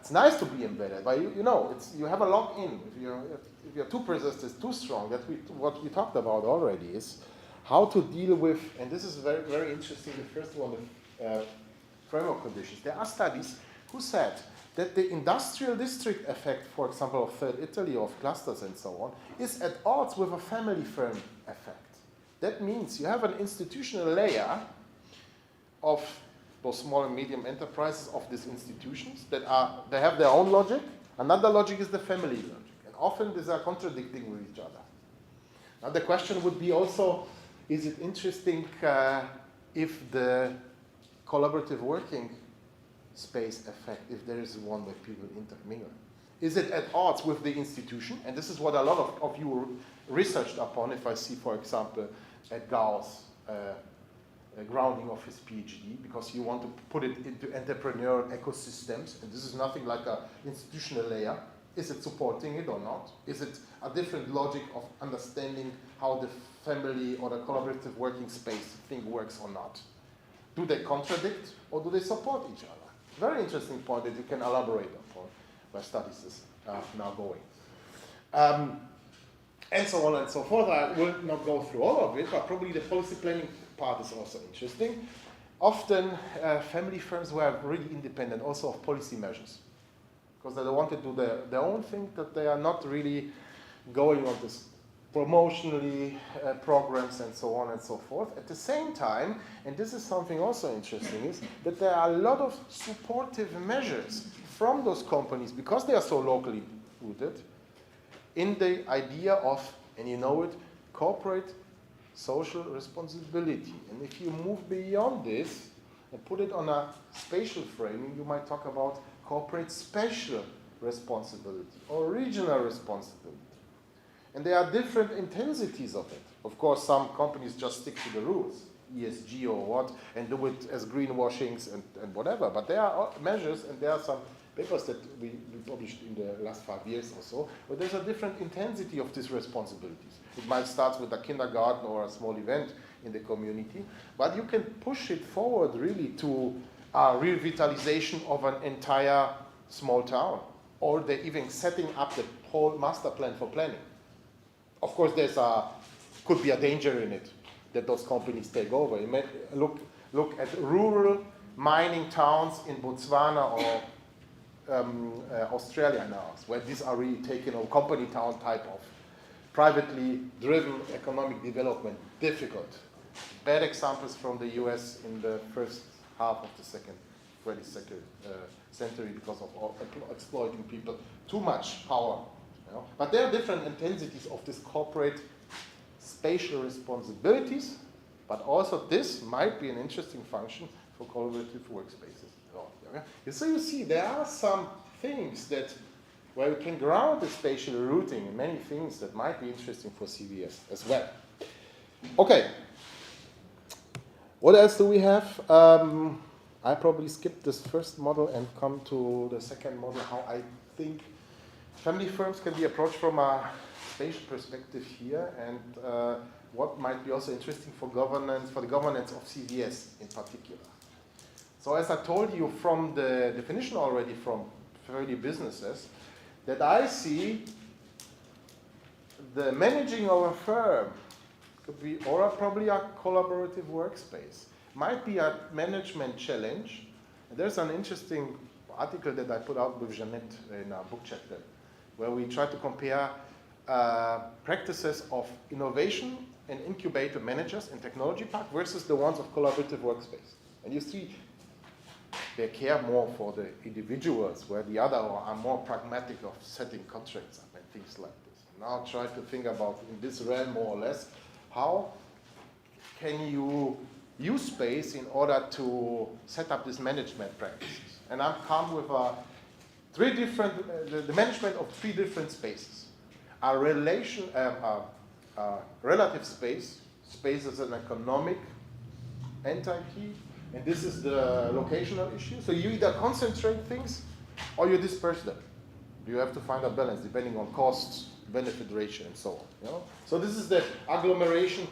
It's nice to be embedded, but you have a lock-in. If your two persist is too strong, what we talked about already is how to deal with, and this is very, very interesting. The first one, the framework conditions. There are studies who said that the industrial district effect, for example, of Third Italy, of clusters and so on, is at odds with a family firm effect. That means you have an institutional layer of those small and medium enterprises of these institutions they have their own logic. Another logic is the family logic. And often these are contradicting with each other. Now the question would be also, is it interesting if the collaborative working space effect, if there is one where people intermingle? Is it at odds with the institution? And this is what a lot of you researched upon. If I see, for example, at Gauss, grounding of his PhD, because you want to put it into entrepreneurial ecosystems, and this is nothing like an institutional layer. Is it supporting it or not? Is it a different logic of understanding how the family or the collaborative working space thing works or not? Do they contradict or do they support each other? Very interesting point that you can elaborate upon where studies is now going. And so on and so forth. I will not go through all of it, but probably the policy planning part is also interesting. Often family firms were really independent also of policy measures because they want to do their own thing, that they are not really going on this promotionally programs and so on and so forth. At the same time, and this is something also interesting, is that there are a lot of supportive measures from those companies because they are so locally rooted in the idea of, and you know it, corporate social responsibility. And if you move beyond this and put it on a spatial framing, you might talk about corporate spatial responsibility or regional responsibility. And there are different intensities of it. Of course, some companies just stick to the rules, ESG or what, and do it as greenwashings and whatever. But there are measures, and there are some papers that we published in the last 5 years or so, but there's a different intensity of these responsibilities. It might start with a kindergarten or a small event in the community, but you can push it forward really to a revitalization of an entire small town, or they're even setting up the whole master plan for planning. Of course, could be a danger in it that those companies take over. You may look at rural mining towns in Botswana or Australia now, where these are really taken over, company town type of privately driven economic development, difficult. Bad examples from the US in the first half of the 22nd century because of exploiting people, too much power. You know? But there are different intensities of this corporate spatial responsibilities, but also this might be an interesting function for collaborative workspaces. So you see, there are some things that where we can ground the spatial routing and many things that might be interesting for CVS as well. Okay. What else do we have? I probably skipped this first model and come to the second model, how I think family firms can be approached from a spatial perspective here, and what might be also interesting for governance, for the governance of CVS in particular. So as I told you from the definition already from early businesses, that I see the managing of a firm could be, or probably a collaborative workspace, might be a management challenge. And there's an interesting article that I put out with Jeanette in our book chapter, where we try to compare practices of innovation and incubator managers in technology park versus the ones of collaborative workspace. And you see, they care more for the individuals, where the other are more pragmatic of setting contracts up and things like this. Now try to think about, in this realm more or less, how can you use space in order to set up these management practices. And I'm come with the management of 3 different spaces. A relative space as an economic entity, and this is the locational issue. So you either concentrate things or you disperse them. You have to find a balance depending on costs, benefit ratio, and so on. You know? So this is the agglomeration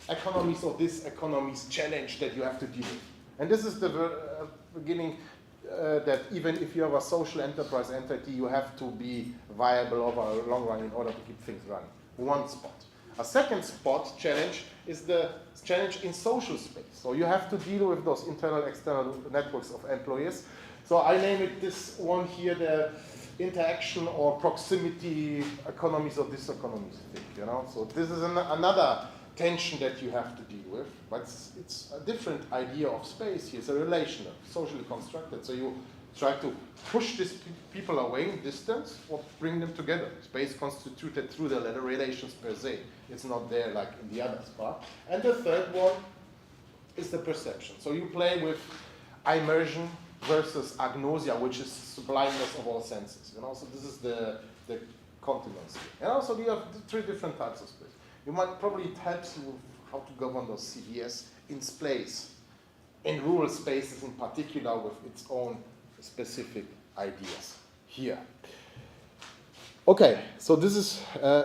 economies of this economy's challenge that you have to deal with. And this is the beginning that even if you have a social enterprise entity, you have to be viable over a long run in order to keep things running. One spot. A second spot challenge is the challenge in social space. So you have to deal with those internal, external networks of employees. So I name it this one here, the interaction or proximity economies of this economies thing, you know. So this is another tension that you have to deal with, but it's a different idea of space here. It's a relational, socially constructed. So you try to push these people away in distance or bring them together. Space constituted through the relations per se. It's not there like in the other part. And the third one is the perception. So you play with immersion versus agnosia, which is blindness of all senses. You know, so this is the continents here. And also you have 3 different types of space. You might probably help you with how to govern those CVS in space, in rural spaces in particular, with its own specific ideas here. Okay, so this is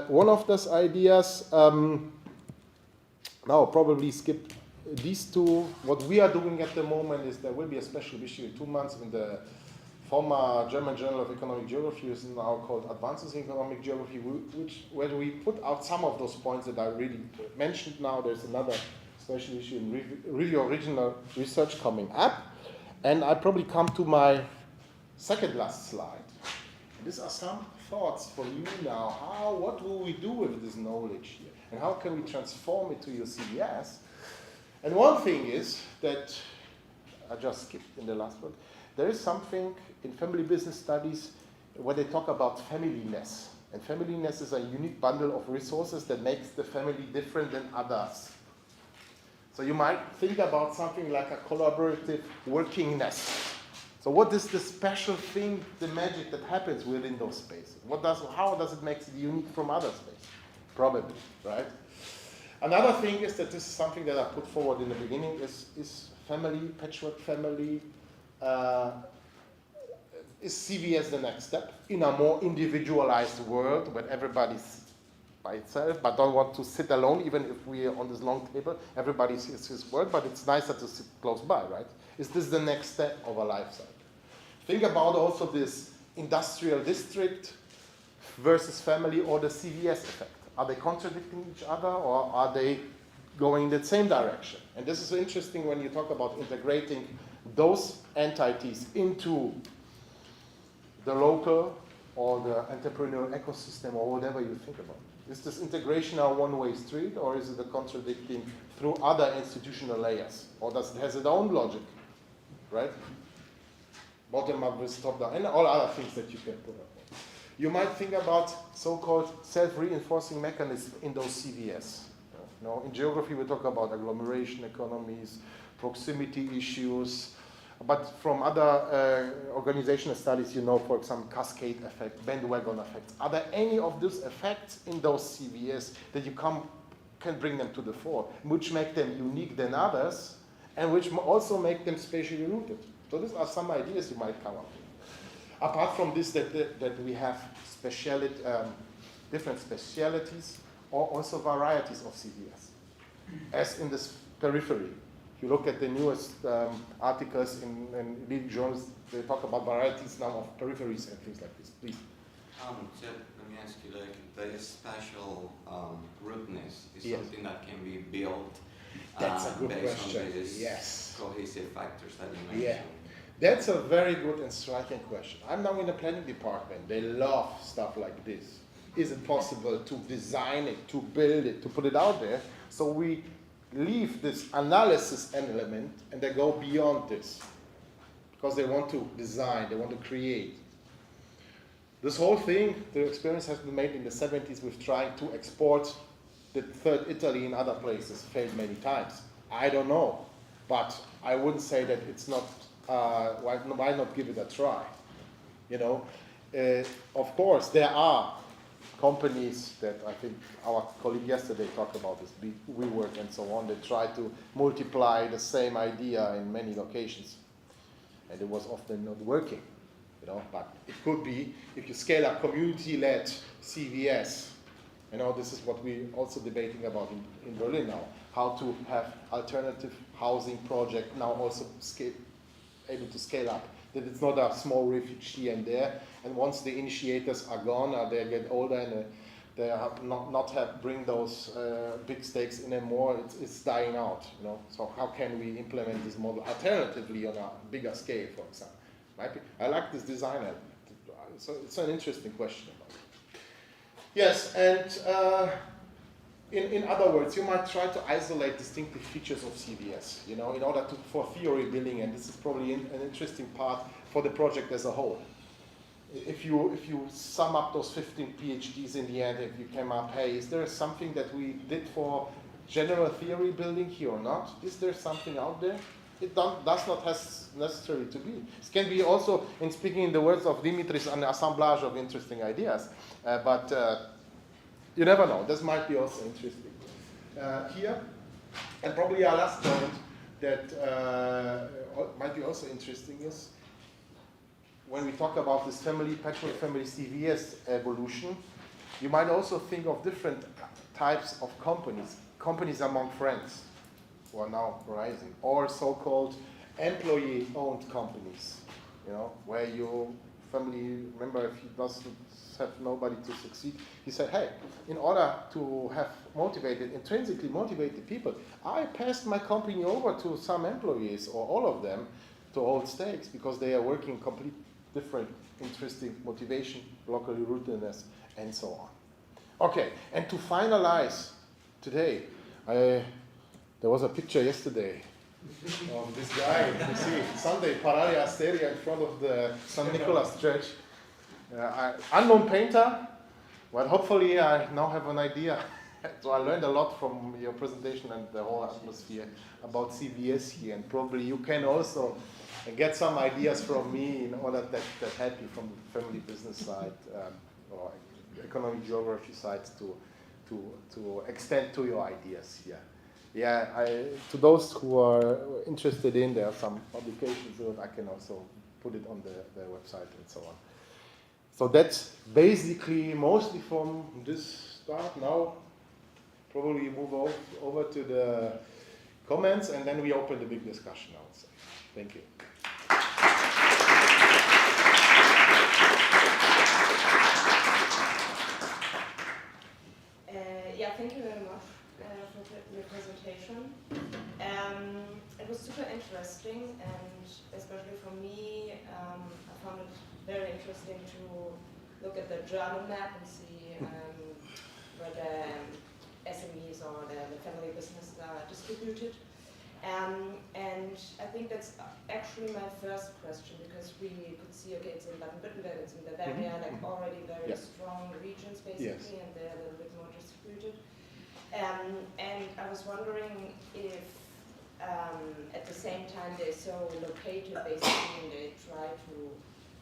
one of those ideas. Now I'll probably skip these 2. What we are doing at the moment is there will be a special issue in 2 months in the former German Journal of Economic Geography, is now called Advances in Economic Geography, where we put out some of those points that I really mentioned now. There's another special issue in Review Original Research coming up. And I probably come to my second last slide. These are some thoughts for you now. What will we do with this knowledge here? And how can we transform it to your CVS? And one thing is that, I just skipped in the last one, there is something in family business studies where they talk about familyness. And familyness is a unique bundle of resources that makes the family different than others. So you might think about something like a collaborative workingness. So what is the special thing, the magic that happens within those spaces? How does it make it unique from other spaces? Probably, right? Another thing is that this is something that I put forward in the beginning is family, patchwork family. Is CVS the next step in a more individualized world where everybody's by itself, but don't want to sit alone, even if we are on this long table, everybody sees his work, but it's nicer to sit close by, right? Is this the next step of a life cycle? Think about also this industrial district versus family or the CVS effect. Are they contradicting each other or are they going in the same direction? And this is interesting when you talk about integrating those entities into the local or the entrepreneurial ecosystem or whatever you think about? Is this integration a one-way street, or is it a contradicting through other institutional layers? Or does it has its own logic, right? Bottom-up with top-down, and all other things that you can put up. You might think about so-called self-reinforcing mechanisms in those CVS. You know, in geography, we talk about agglomeration economies, proximity issues, but from other organizational studies, you know, for example, cascade effect, bandwagon effects. Are there any of these effects in those CVS that you can bring them to the fore, which make them unique than others, and which also make them spatially rooted? So these are some ideas you might come up with. Apart from this, that we have different specialities or also varieties of CVS, as in this periphery. If you look at the newest articles in leading journals, they talk about varieties now of peripheries and things like this. Please. So let me ask you, like, the spatial rootedness is Yes. something that can be built That's a good based question. on these Yes. cohesive factors that you mentioned. Yeah. That's a very good and striking question. I'm now in the planning department. They love stuff like this. Is it possible to design it, to build it, to put it out there? So we leave this analysis element and they go beyond this because they want to design, they want to create. This whole thing, the experience has been made in the 70s with trying to export the third Italy in other places, failed many times. I don't know, but I wouldn't say that it's not, why not give it a try? You know, of course, there are companies that I think our colleague yesterday talked about this, WeWork and so on, they try to multiply the same idea in many locations. And it was often not working, you know, but it could be if you scale up community-led CVS. You know, this is what we're also debating about in Berlin now, how to have alternative housing project now also able to scale up. That it's not a small refuge here and there, and once the initiators are gone or they get older and they have bring those big stakes in anymore, it's dying out. You know, so how can we implement this model alternatively on a bigger scale, for example? I like this design element. So it's an interesting question about it. Yes, and in other words, you might try to isolate distinctive features of CVS, you know, in order for theory building, and this is probably an interesting part for the project as a whole. If you sum up those 15 PhDs in the end, if you came up, hey, is there something that we did for general theory building here or not? Is there something out there? It does not necessarily to be. It can be also, in speaking in the words of Dimitris, an assemblage of interesting ideas, but you never know. This might be also interesting. Here, and probably our last point that might be also interesting is when we talk about this patchwork family CVS evolution, you might also think of different types of companies among friends who are now rising, or so-called employee-owned companies, you know, where your family member, if he doesn't have nobody to succeed, he said, hey, in order to have intrinsically motivated people, I passed my company over to some employees, or all of them, to hold stakes, because they are working complete different, interesting motivation, locally rootedness, and so on. Okay, and to finalize today, there was a picture yesterday of this guy, you see, Sunday, Paralia Asteria in front of the St. Nicholas Church. Unknown painter, well, hopefully I now have an idea. So I learned a lot from your presentation and the whole atmosphere about CVS here, and probably you can also get some ideas from me in order that help you from the family business side or economic geography side to extend to your ideas here. Yeah, to those who are interested in, there are some publications that I can also put it on the website and so on. So that's basically mostly from this start. Now, probably move over to the comments, and then we open the big discussion, I would say. Thank you. Yeah, thank you very much for your presentation. It was super interesting, and especially for me, I found it very interesting to look at the German map and see where the SMEs or the family businesses are distributed. And I think that's actually my first question, because we could see, okay, it's in Baden-Württemberg, it's in Bavaria, like already very strong regions basically, and they're a little bit more distributed. And I was wondering if at the same time they're so located basically, and they try to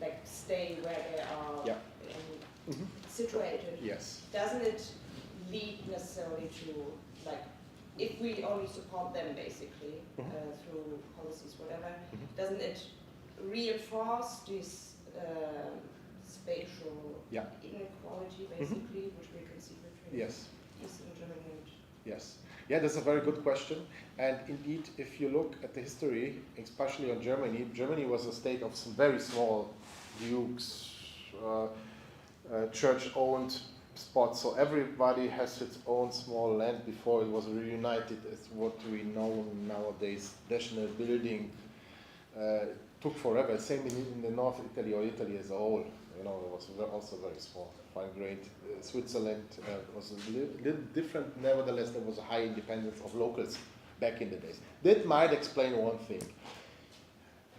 like stay where they are situated. Yes. Doesn't it lead necessarily to, like, if we only support them basically through policies, whatever, doesn't it reinforce this spatial inequality basically, which we can see between Eastern Germany and... Yes. Yeah, that's a very good question. And indeed, if you look at the history, especially on Germany, Germany was a state of some very small dukes, church-owned spots. So everybody has its own small land before it was reunited as what we know nowadays. National building took forever. Same in the North Italy or Italy as a whole. You know, it was also very small. Fine-grained. Switzerland was a little different. Nevertheless, there was a high independence of locals back in the days. That might explain one thing.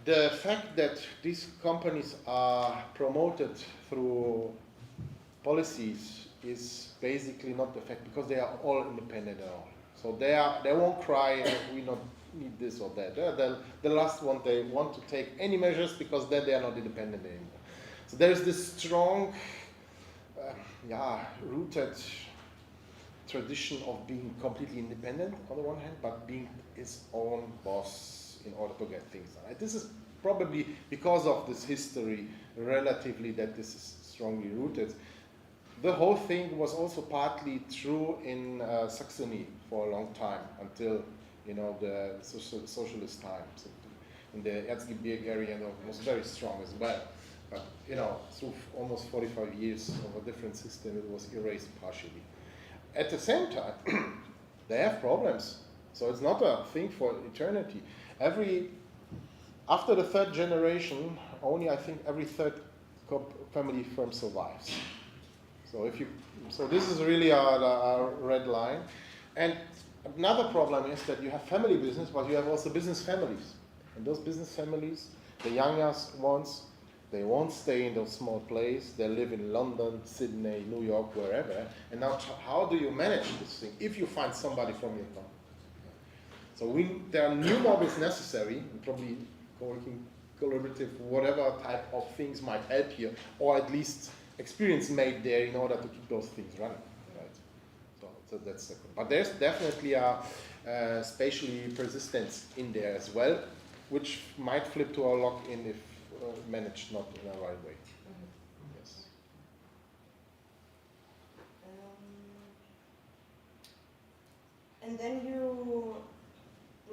The fact that these companies are promoted through policies is basically not the fact, because they are all independent at all. So they won't cry, we not need this or that. The last one, they want to take any measures because then they are not independent anymore. So there is this strong, rooted tradition of being completely independent on the one hand, but being his own boss in order to get things done. This is probably because of this history, relatively, that this is strongly rooted. The whole thing was also partly true in Saxony for a long time, until the socialist times. In the Erzgebirge area, it was very strong as well. But through almost 45 years of a different system, it was erased partially. At the same time, they have problems. So it's not a thing for eternity. After the third generation, only I think every third family firm survives. So this is really a red line. And another problem is that you have family business, but you have also business families. And those business families, the youngest ones, they won't stay in those small places. They live in London, Sydney, New York, wherever. And now how do you manage this thing if you find somebody from your company? So there are new models necessary, and probably working collaborative, whatever type of things might help here, or at least experience made there in order to keep those things running, right? So that's second. But there's definitely a spatially persistence in there as well, which might flip to a lock-in if managed not in the right way. Yes. And then you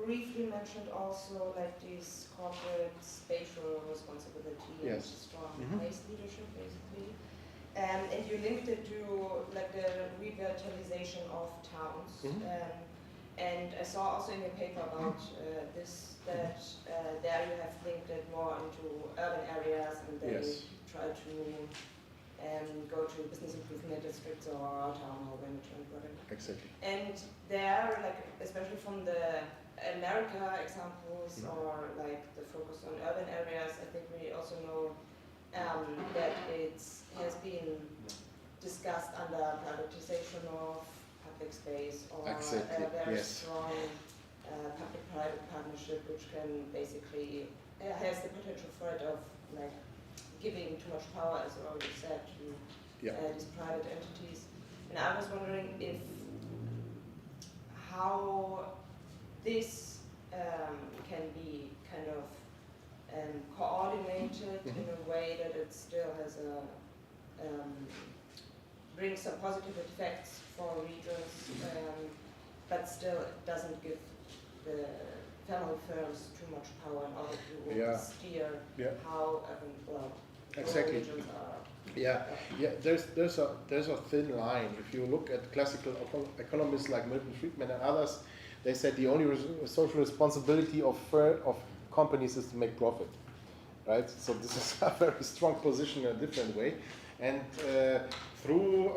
briefly mentioned also like this corporate spatial responsibility and strong place leadership, basically. And you linked it to like the revitalization of towns. And I saw also in your paper about this, that there you have linked it more into urban areas, and they try to go to business improvement districts or town hall management, whatever. Exactly. And there, like especially from the America examples or like the focus on urban areas, I think we also know that it has been discussed under privatization of public space, or a very strong public-private partnership, which can basically has the potential for it of like giving too much power, as I already said, to these private entities. And I was wondering if how this can be kind of coordinated in a way that it still has a brings some positive effects for regions, but still it doesn't give the family firms too much power in order to steer how regions are. There's a thin line. If you look at classical economists like Milton Friedman and others, they said the only social responsibility of companies is to make profit. right? So this is a very strong position in a different way. And through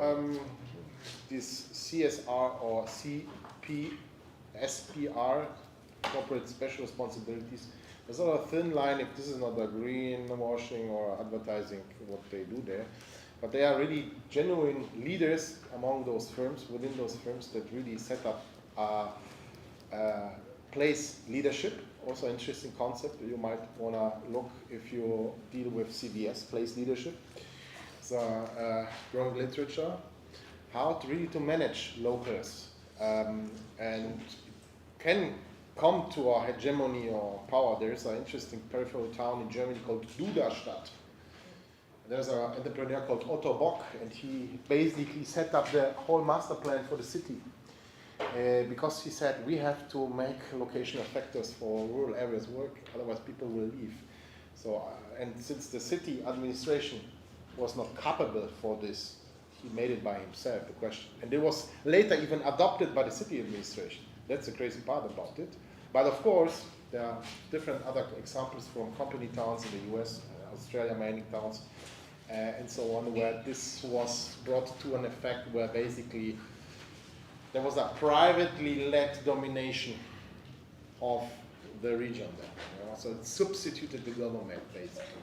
this CSR or SPR, corporate special responsibilities, there's a thin line if this is not a greenwashing or advertising what they do there. But they are really genuine leaders among those firms, within those firms that really set up place leadership. Also interesting concept that you might want to look if you deal with CBS, place leadership. So growing literature, how to really to manage locals and can come to a hegemony or power. There's an interesting peripheral town in Germany called Duderstadt. There's an entrepreneur called Otto Bock, and he basically set up the whole master plan for the city. Because he said we have to make locational factors for rural areas work, otherwise people will leave. So, and since the city administration was not capable for this, he made it by himself, the question. And it was later even adopted by the city administration. That's the crazy part about it. But of course, there are different other examples from company towns in the US, Australia, mining towns, and so on, where this was brought to an effect where basically there was a privately led domination of the region there. You know? So it substituted the government, basically.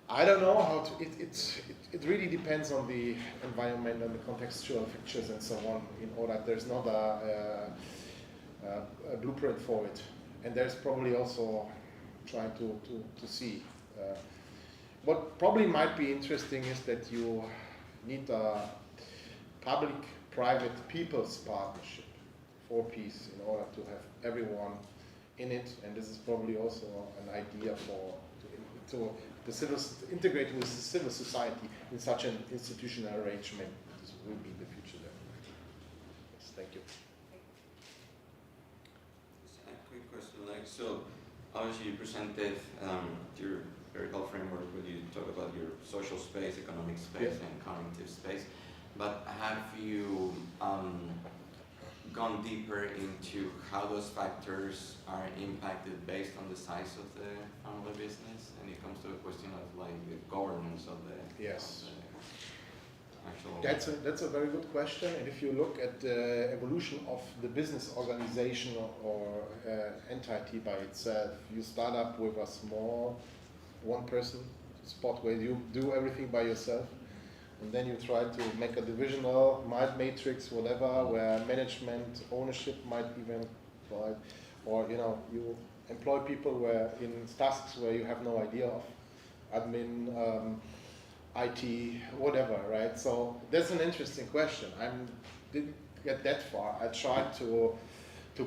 I don't know how to, it really depends on the environment and the contextual features and so on, in order, there's not a blueprint for it. And there's probably also trying to see. What probably might be interesting is that you need a public-private people's partnership for peace in order to have everyone in it, and this is probably also an idea for to integrate with civil society in such an institutional arrangement. This will be the future there. Yes, thank you. Just a quick question, like, so obviously you presented your empirical framework where you talk about your social space, economic space, and cognitive space, but have you gone deeper into how those factors are impacted based on the size of the family business, and it comes to a question of like the governance of the actual. That's a very good question, and if you look at the evolution of the business organization or entity by itself, you start up with a small one-person spot where you do everything by yourself. And then you try to make a divisional matrix, whatever, where management, ownership might even apply, or you employ people where in tasks where you have no idea of, admin, IT, whatever, right? So that's an interesting question. I didn't get that far. I tried to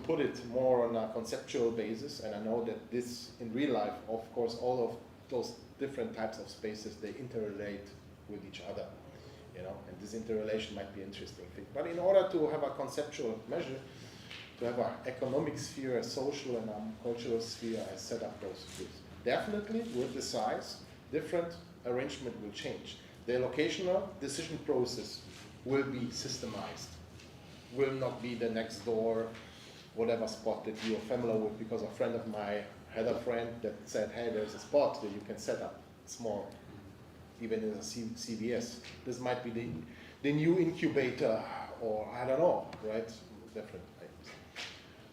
put it more on a conceptual basis, and I know that this in real life, of course, all of those different types of spaces, they interrelate with each other. And this interrelation might be an interesting thing. But in order to have a conceptual measure, to have an economic sphere, a social and a cultural sphere, I set up those fields. Definitely, with the size, different arrangement will change. The locational decision process will be systemized, will not be the next door, whatever spot that you are familiar with, because a friend of mine had a friend that said, hey, there's a spot that you can set up small. Even in a CBS. This might be the new incubator, or I don't know, right? Different types.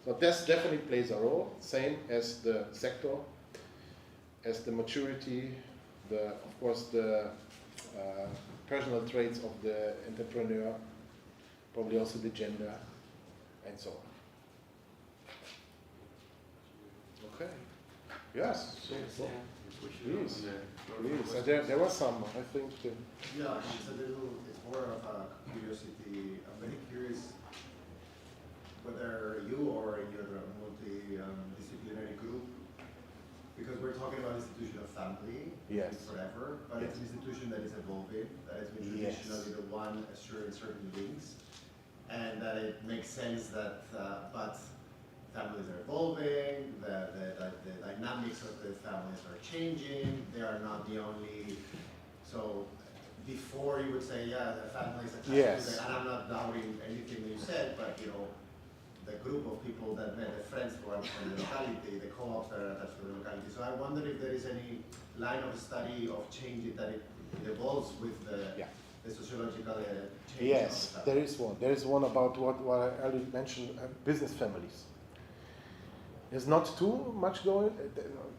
So this definitely plays a role, same as the sector, as the maturity, of course the personal traits of the entrepreneur, probably also the gender, and so on. Okay. Yes. So, please. There was some, I think. Yeah, it's more of a curiosity. I'm very curious whether you or your multidisciplinary group, because we're talking about institution of family, forever, but it's an institution that is evolving, that has been traditionally the one assuring certain things, and that it makes sense that, but families are evolving, the dynamics of the families are changing, they are not the only, so before you would say, yeah, the family is attached to the, and I'm not doubting anything that you said, but the group of people that met, the friends from the locality, the co-ops that are attached to the locality. So I wonder if there is any line of study of change that it evolves with the sociological change. Yes, there is one. There is one about what I earlier mentioned, business families. There's not too much going.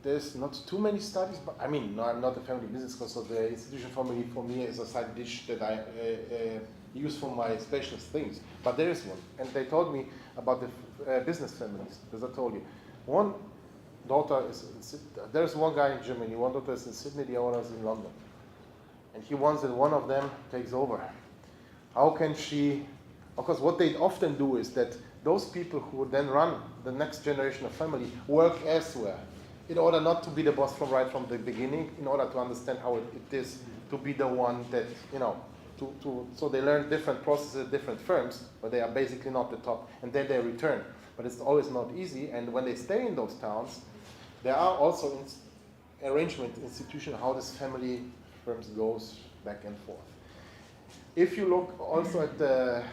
There's not too many studies, but I mean, no, I'm not a family business coach, so the institution family for me is a side dish that I use for my specialist things. But there is one, and they told me about the business families, as I told you. One daughter is there's one guy in Germany, one daughter is in Sydney, the other is in London, and he wants that one of them takes over. How can she? Of course, what they often do is that those people who then run the next generation of family work elsewhere in order not to be the boss right from the beginning, in order to understand how it is to be the one that, so they learn different processes at different firms, but they are basically not the top, and then they return. But it's always not easy, and when they stay in those towns, there are also arrangement institutions how this family firms goes back and forth. If you look also at the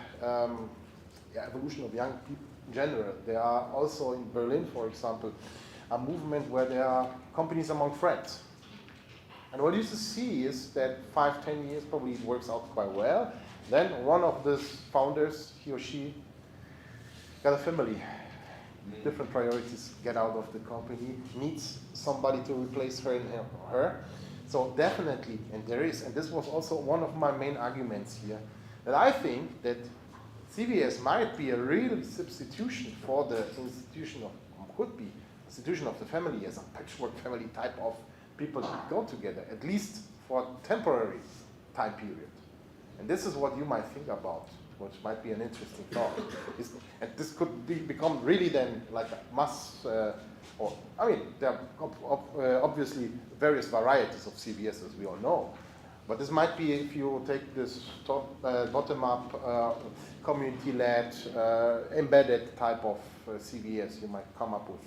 evolution of young people in general, there are also in Berlin, for example, a movement where there are companies among friends. And what you used to see is that 5-10 years probably it works out quite well. Then one of the founders, he or she, got a family, different priorities, get out of the company, needs somebody to replace her and her. So definitely, and there is, and this was also one of my main arguments here, that I think that CVS might be a real substitution for the institution of, could be, institution of the family as a patchwork family type of people that go together, at least for a temporary time period. And this is what you might think about, which might be an interesting thought. And this could become really then like a mass, there are obviously various varieties of CVS, as we all know. But this might be, if you take this bottom-up, community-led, embedded type of CVS, you might come up with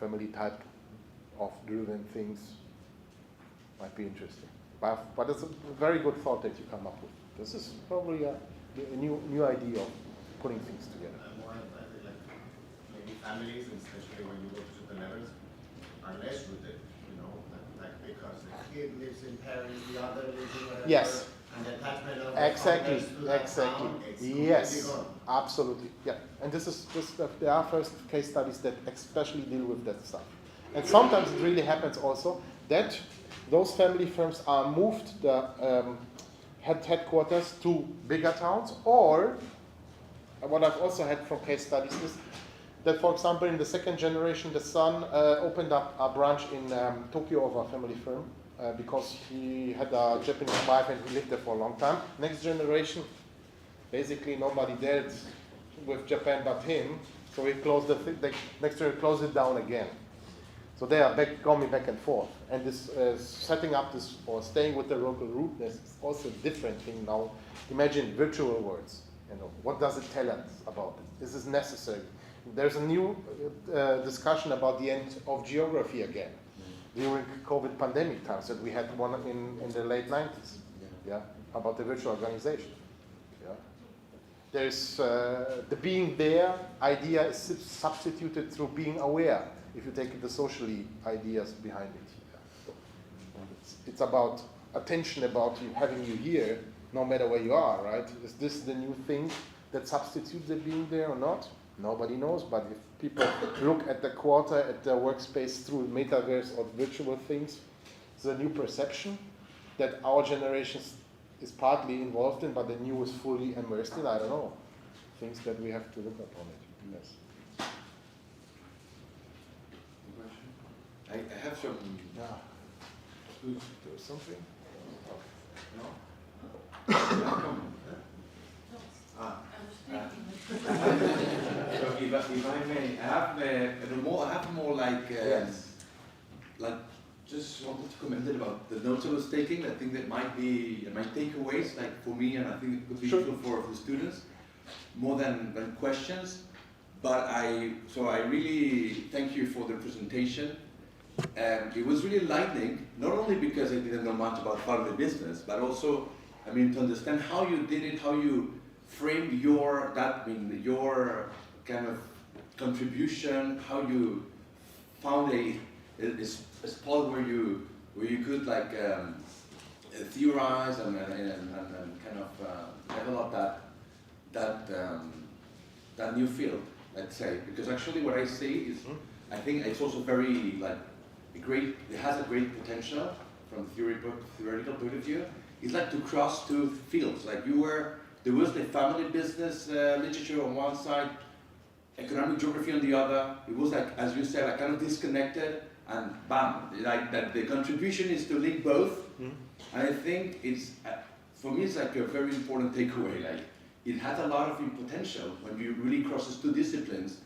family type of driven things. Might be interesting. But it's a very good thought that you come up with. This is probably a new idea of putting things together. More, I think, like maybe families, especially when you go to the Netherlands, are less rooted, like because the kid lives in Paris, the other lives in whatever. Yes. And the attachment of Exactly. Town, Yes. gone. Absolutely. Yeah. And there are first case studies that especially deal with that stuff. And sometimes it really happens also that those family firms are moved the headquarters to bigger towns, or what I've also had from case studies is that, for example, in the second generation, the son opened up a branch in Tokyo of a family firm because he had a Japanese wife and he lived there for a long time. Next generation, basically nobody dealt with Japan but him, so he closed the next year closed it down again. So they are going back and forth. And this setting up this or staying with the local rootness is also a different thing now. Imagine virtual worlds. What does it tell us about it? Is this necessary? There's a new discussion about the end of geography again during COVID pandemic times that we had one in the late 90s. Yeah, about the virtual organization. Yeah. There's the being there idea is substituted through being aware. If you take the socially ideas behind it. It's about attention, about having you here, no matter where you are, right? Is this the new thing that substitutes the being there or not? Nobody knows, but if people look at the quarter, at the workspace through metaverse or virtual things, it's a new perception that our generation is partly involved in, but the new is fully immersed in. I don't know. Things that we have to look upon it. Yes. I have some. Yeah. There's something. No. So if I may, I have more like just wanted to comment about the notes I was taking. I think that might be my takeaways, like for me, and I think it could be useful for the students, more than questions. But I really thank you for the presentation. It was really enlightening, not only because I didn't know much about family business, but also, to understand how you did it, how you framed your kind of contribution, how you found a spot where you could like theorize and kind of develop that new field, let's say. Because actually what I see is, I think it's also very like it has a great potential from theoretical point of view. It's like to cross two fields. Like there was the family business literature on one side, economic geography on the other. It was like, as you said, like kind of disconnected, and bam, like that the contribution is to link both. And I think it's, for me, it's like a very important takeaway. Like it has a lot of potential when you really crosses two disciplines,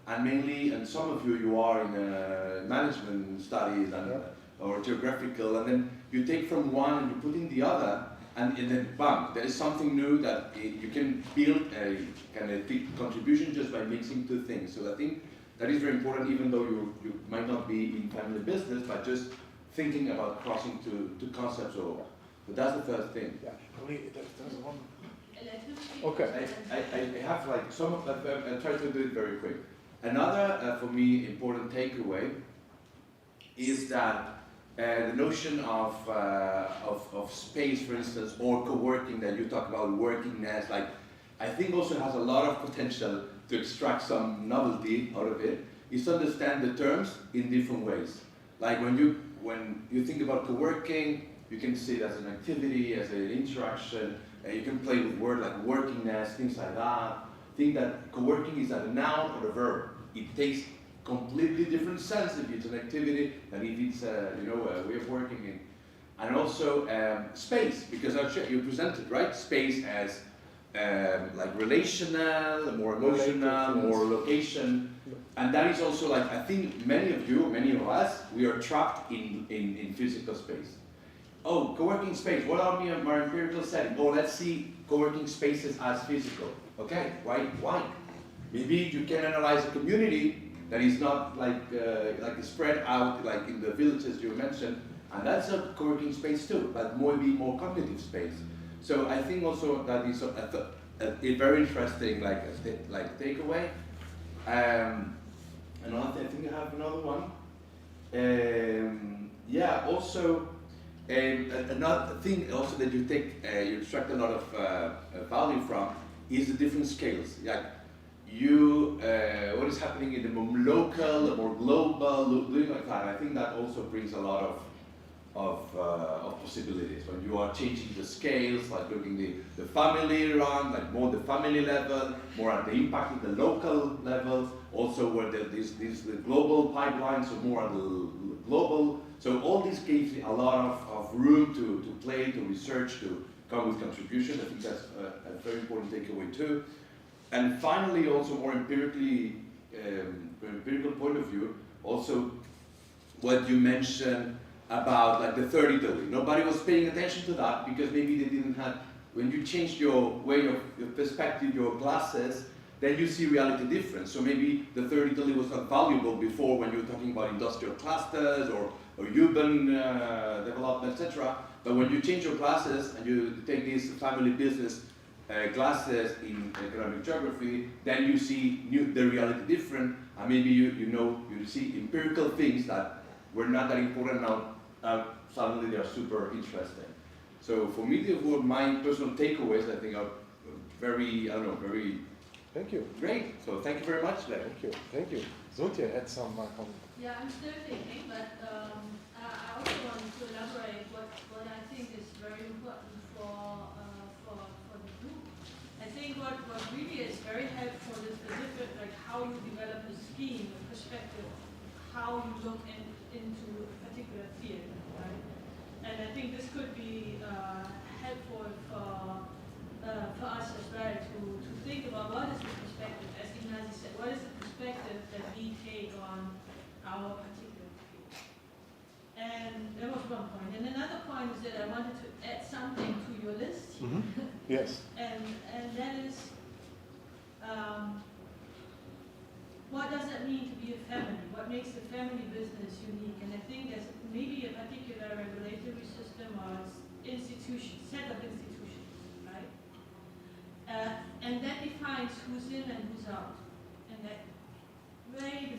and mainly, and some of you are in management studies and or geographical, and then you take from one and you put in the other, and then bam, there is something new that you can build a kind of big contribution just by mixing two things. So I think that is very important, even though you might not be in family business, but just thinking about crossing two concepts over. So that's the first thing. Yeah, there's one. Okay. I have like some of that, I'll try to do it very quick. Another, for me, important takeaway is that the notion of space, for instance, or co-working that you talk about, workingness, like I think also has a lot of potential to extract some novelty out of it, is to understand the terms in different ways. Like when you think about co-working, you can see it as an activity, as an interaction, you can play with words like workingness, things like that. Think that co-working is a noun or a verb. It takes completely different sense if it's an activity than if it's a way of working in. And also space, because actually you presented, right? Space as like relational, more emotional, more location. And that is also like, I think many of us, we are trapped in physical space. Oh, co-working space, what are my empirical settings? Oh, let's see co-working spaces as physical. Okay, why? Maybe you can analyze a community that is not like spread out like in the villages you mentioned, and that's a co-working space too, but maybe more cognitive space. So I think also that is a very interesting takeaway. Another thing, I think I have another one. Also another thing also that you extract a lot of value from is the different scales. Like what is happening in the more local, the more global, doing like that. I think that also brings a lot of possibilities when you are changing the scales, like looking the family run, like more the family level, more at the impact at the local level. Also where the global pipelines are more at the global. So all this gives a lot of room to play, to research, to come with contribution. I think that's a very important takeaway too. And finally, also more empirically, from an empirical point of view, also what you mentioned about like the 30-30. Nobody was paying attention to that because maybe they didn't have, when you changed your way of your perspective, your glasses, then you see reality different. So maybe the 30-30 was not valuable before when you were talking about industrial clusters or urban development, etc. But when you change your glasses and you take these family business glasses in economic geography, then you see the reality different, and maybe you see empirical things that were not that important now. Suddenly they are super interesting. So for me, my personal takeaways, I think, are very Thank you. Great. So thank you very much, Lech. Thank you. Zutje had some comment. Yeah, I'm still thinking, but I also want to elaborate what I think is very important for the group. I think what really is very helpful is the different, like how you develop a scheme, a perspective, how you look into a particular field, right? And I think this could be helpful for us as well to think about what is the perspective, as Ignasi said, what is the perspective that we take on our particular field. And that was one point. And another point is that I wanted to add something to your list here. Yes. And that is, what does it mean to be a family? What makes the family business unique? And I think there's maybe a particular regulatory system or institution, set of institutions, right? And that defines who's in and who's out.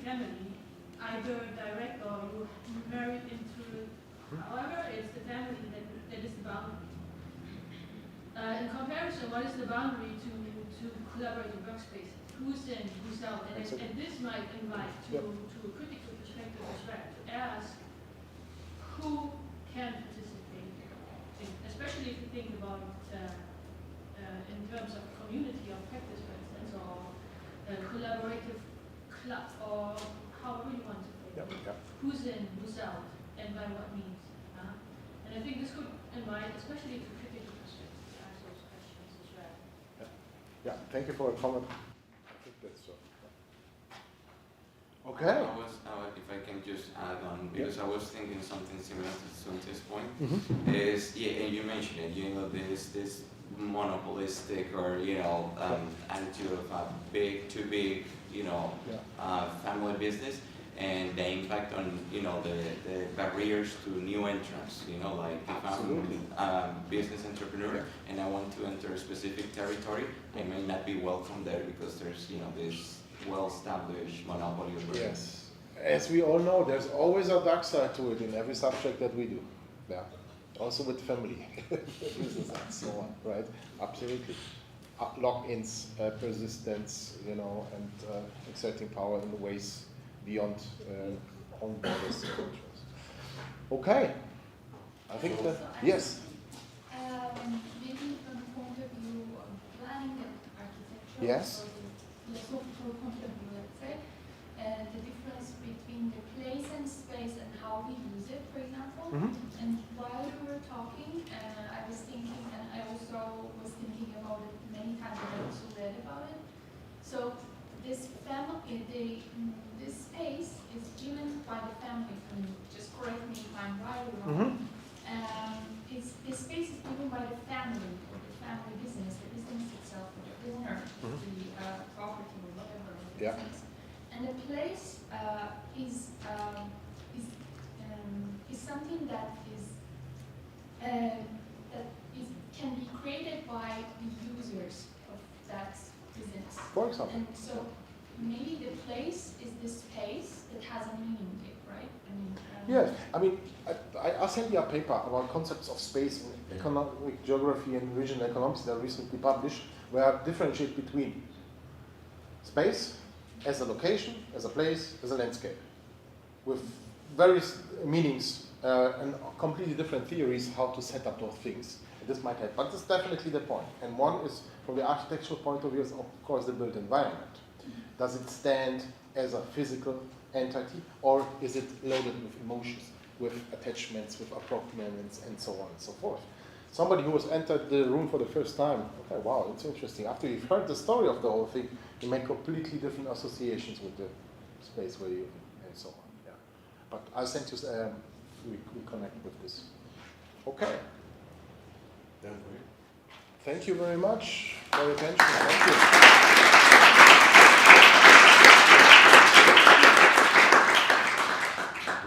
family, either direct or you married into it. However, it's the family that is the boundary. In comparison, what is the boundary to collaborative workspaces? Who's in, who's out? And this might invite to a critical perspective as well, to ask who can participate, especially if you think about in terms of community of practice, for instance, or collaborative club, or however you want to think it. Who's in, who's out, and by what means. And I think this could invite, especially to critical perspective, to ask those questions as well. Yeah, thank you for a comment. I think that's so. Okay. If I can just add on, because I was thinking something similar to Sunte's point, Mm-hmm. is, and you mentioned it, this monopolistic or, attitude of a too big, family business, and the impact on, the barriers to new entrants, like if I'm a business entrepreneur and I want to enter a specific territory, I may not be welcome there because there's, this well-established monopoly. Yes. As we all know, there's always a dark side to it in every subject that we do. Yeah. Also with family, business and so on, right? Absolutely. Lock-ins, persistence, and exerting power in ways beyond on borders. Okay. I think that, yes. Maybe from the point of view of planning and architecture, Yes. or the philosophical point of view, let's say, the difference between the place and space and how we use it, for example. Mm-hmm. And while we were talking, I was thinking, and I also was thinking about it many times, and I also read about it. So this family, this space is given by the family. I mean, just correct me if I'm right or wrong. This space is given by the family or the family business, the business itself, or the owner, the property or whatever. Business. And the place is something that can be created by the users of that business. For example. And so maybe the place is the space that has a meaning, right? Yes, I mean, I sent you a paper about concepts of space in economic geography and regional economics that I recently published, where I differentiate between space as a location, as a place, as a landscape, with various meanings and completely different theories how to set up those things. And this might help, but that's definitely the point. And one is, from the architectural point of view, is of course the built environment. Does it stand as a physical entity, or is it loaded with emotions, with attachments, with appropriatements, and so on and so forth? Somebody who has entered the room for the first time, okay, wow, it's interesting. After you've heard the story of the whole thing, you make completely different associations with the space where you and so on. Yeah, but I'll send you. We connect with this. Okay. Thank you very much for your attention. Thank you.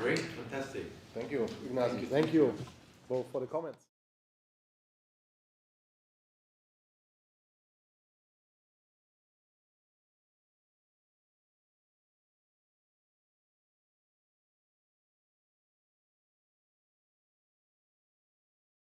Great, fantastic. Thank you, Ignasi. Thank you for the comments.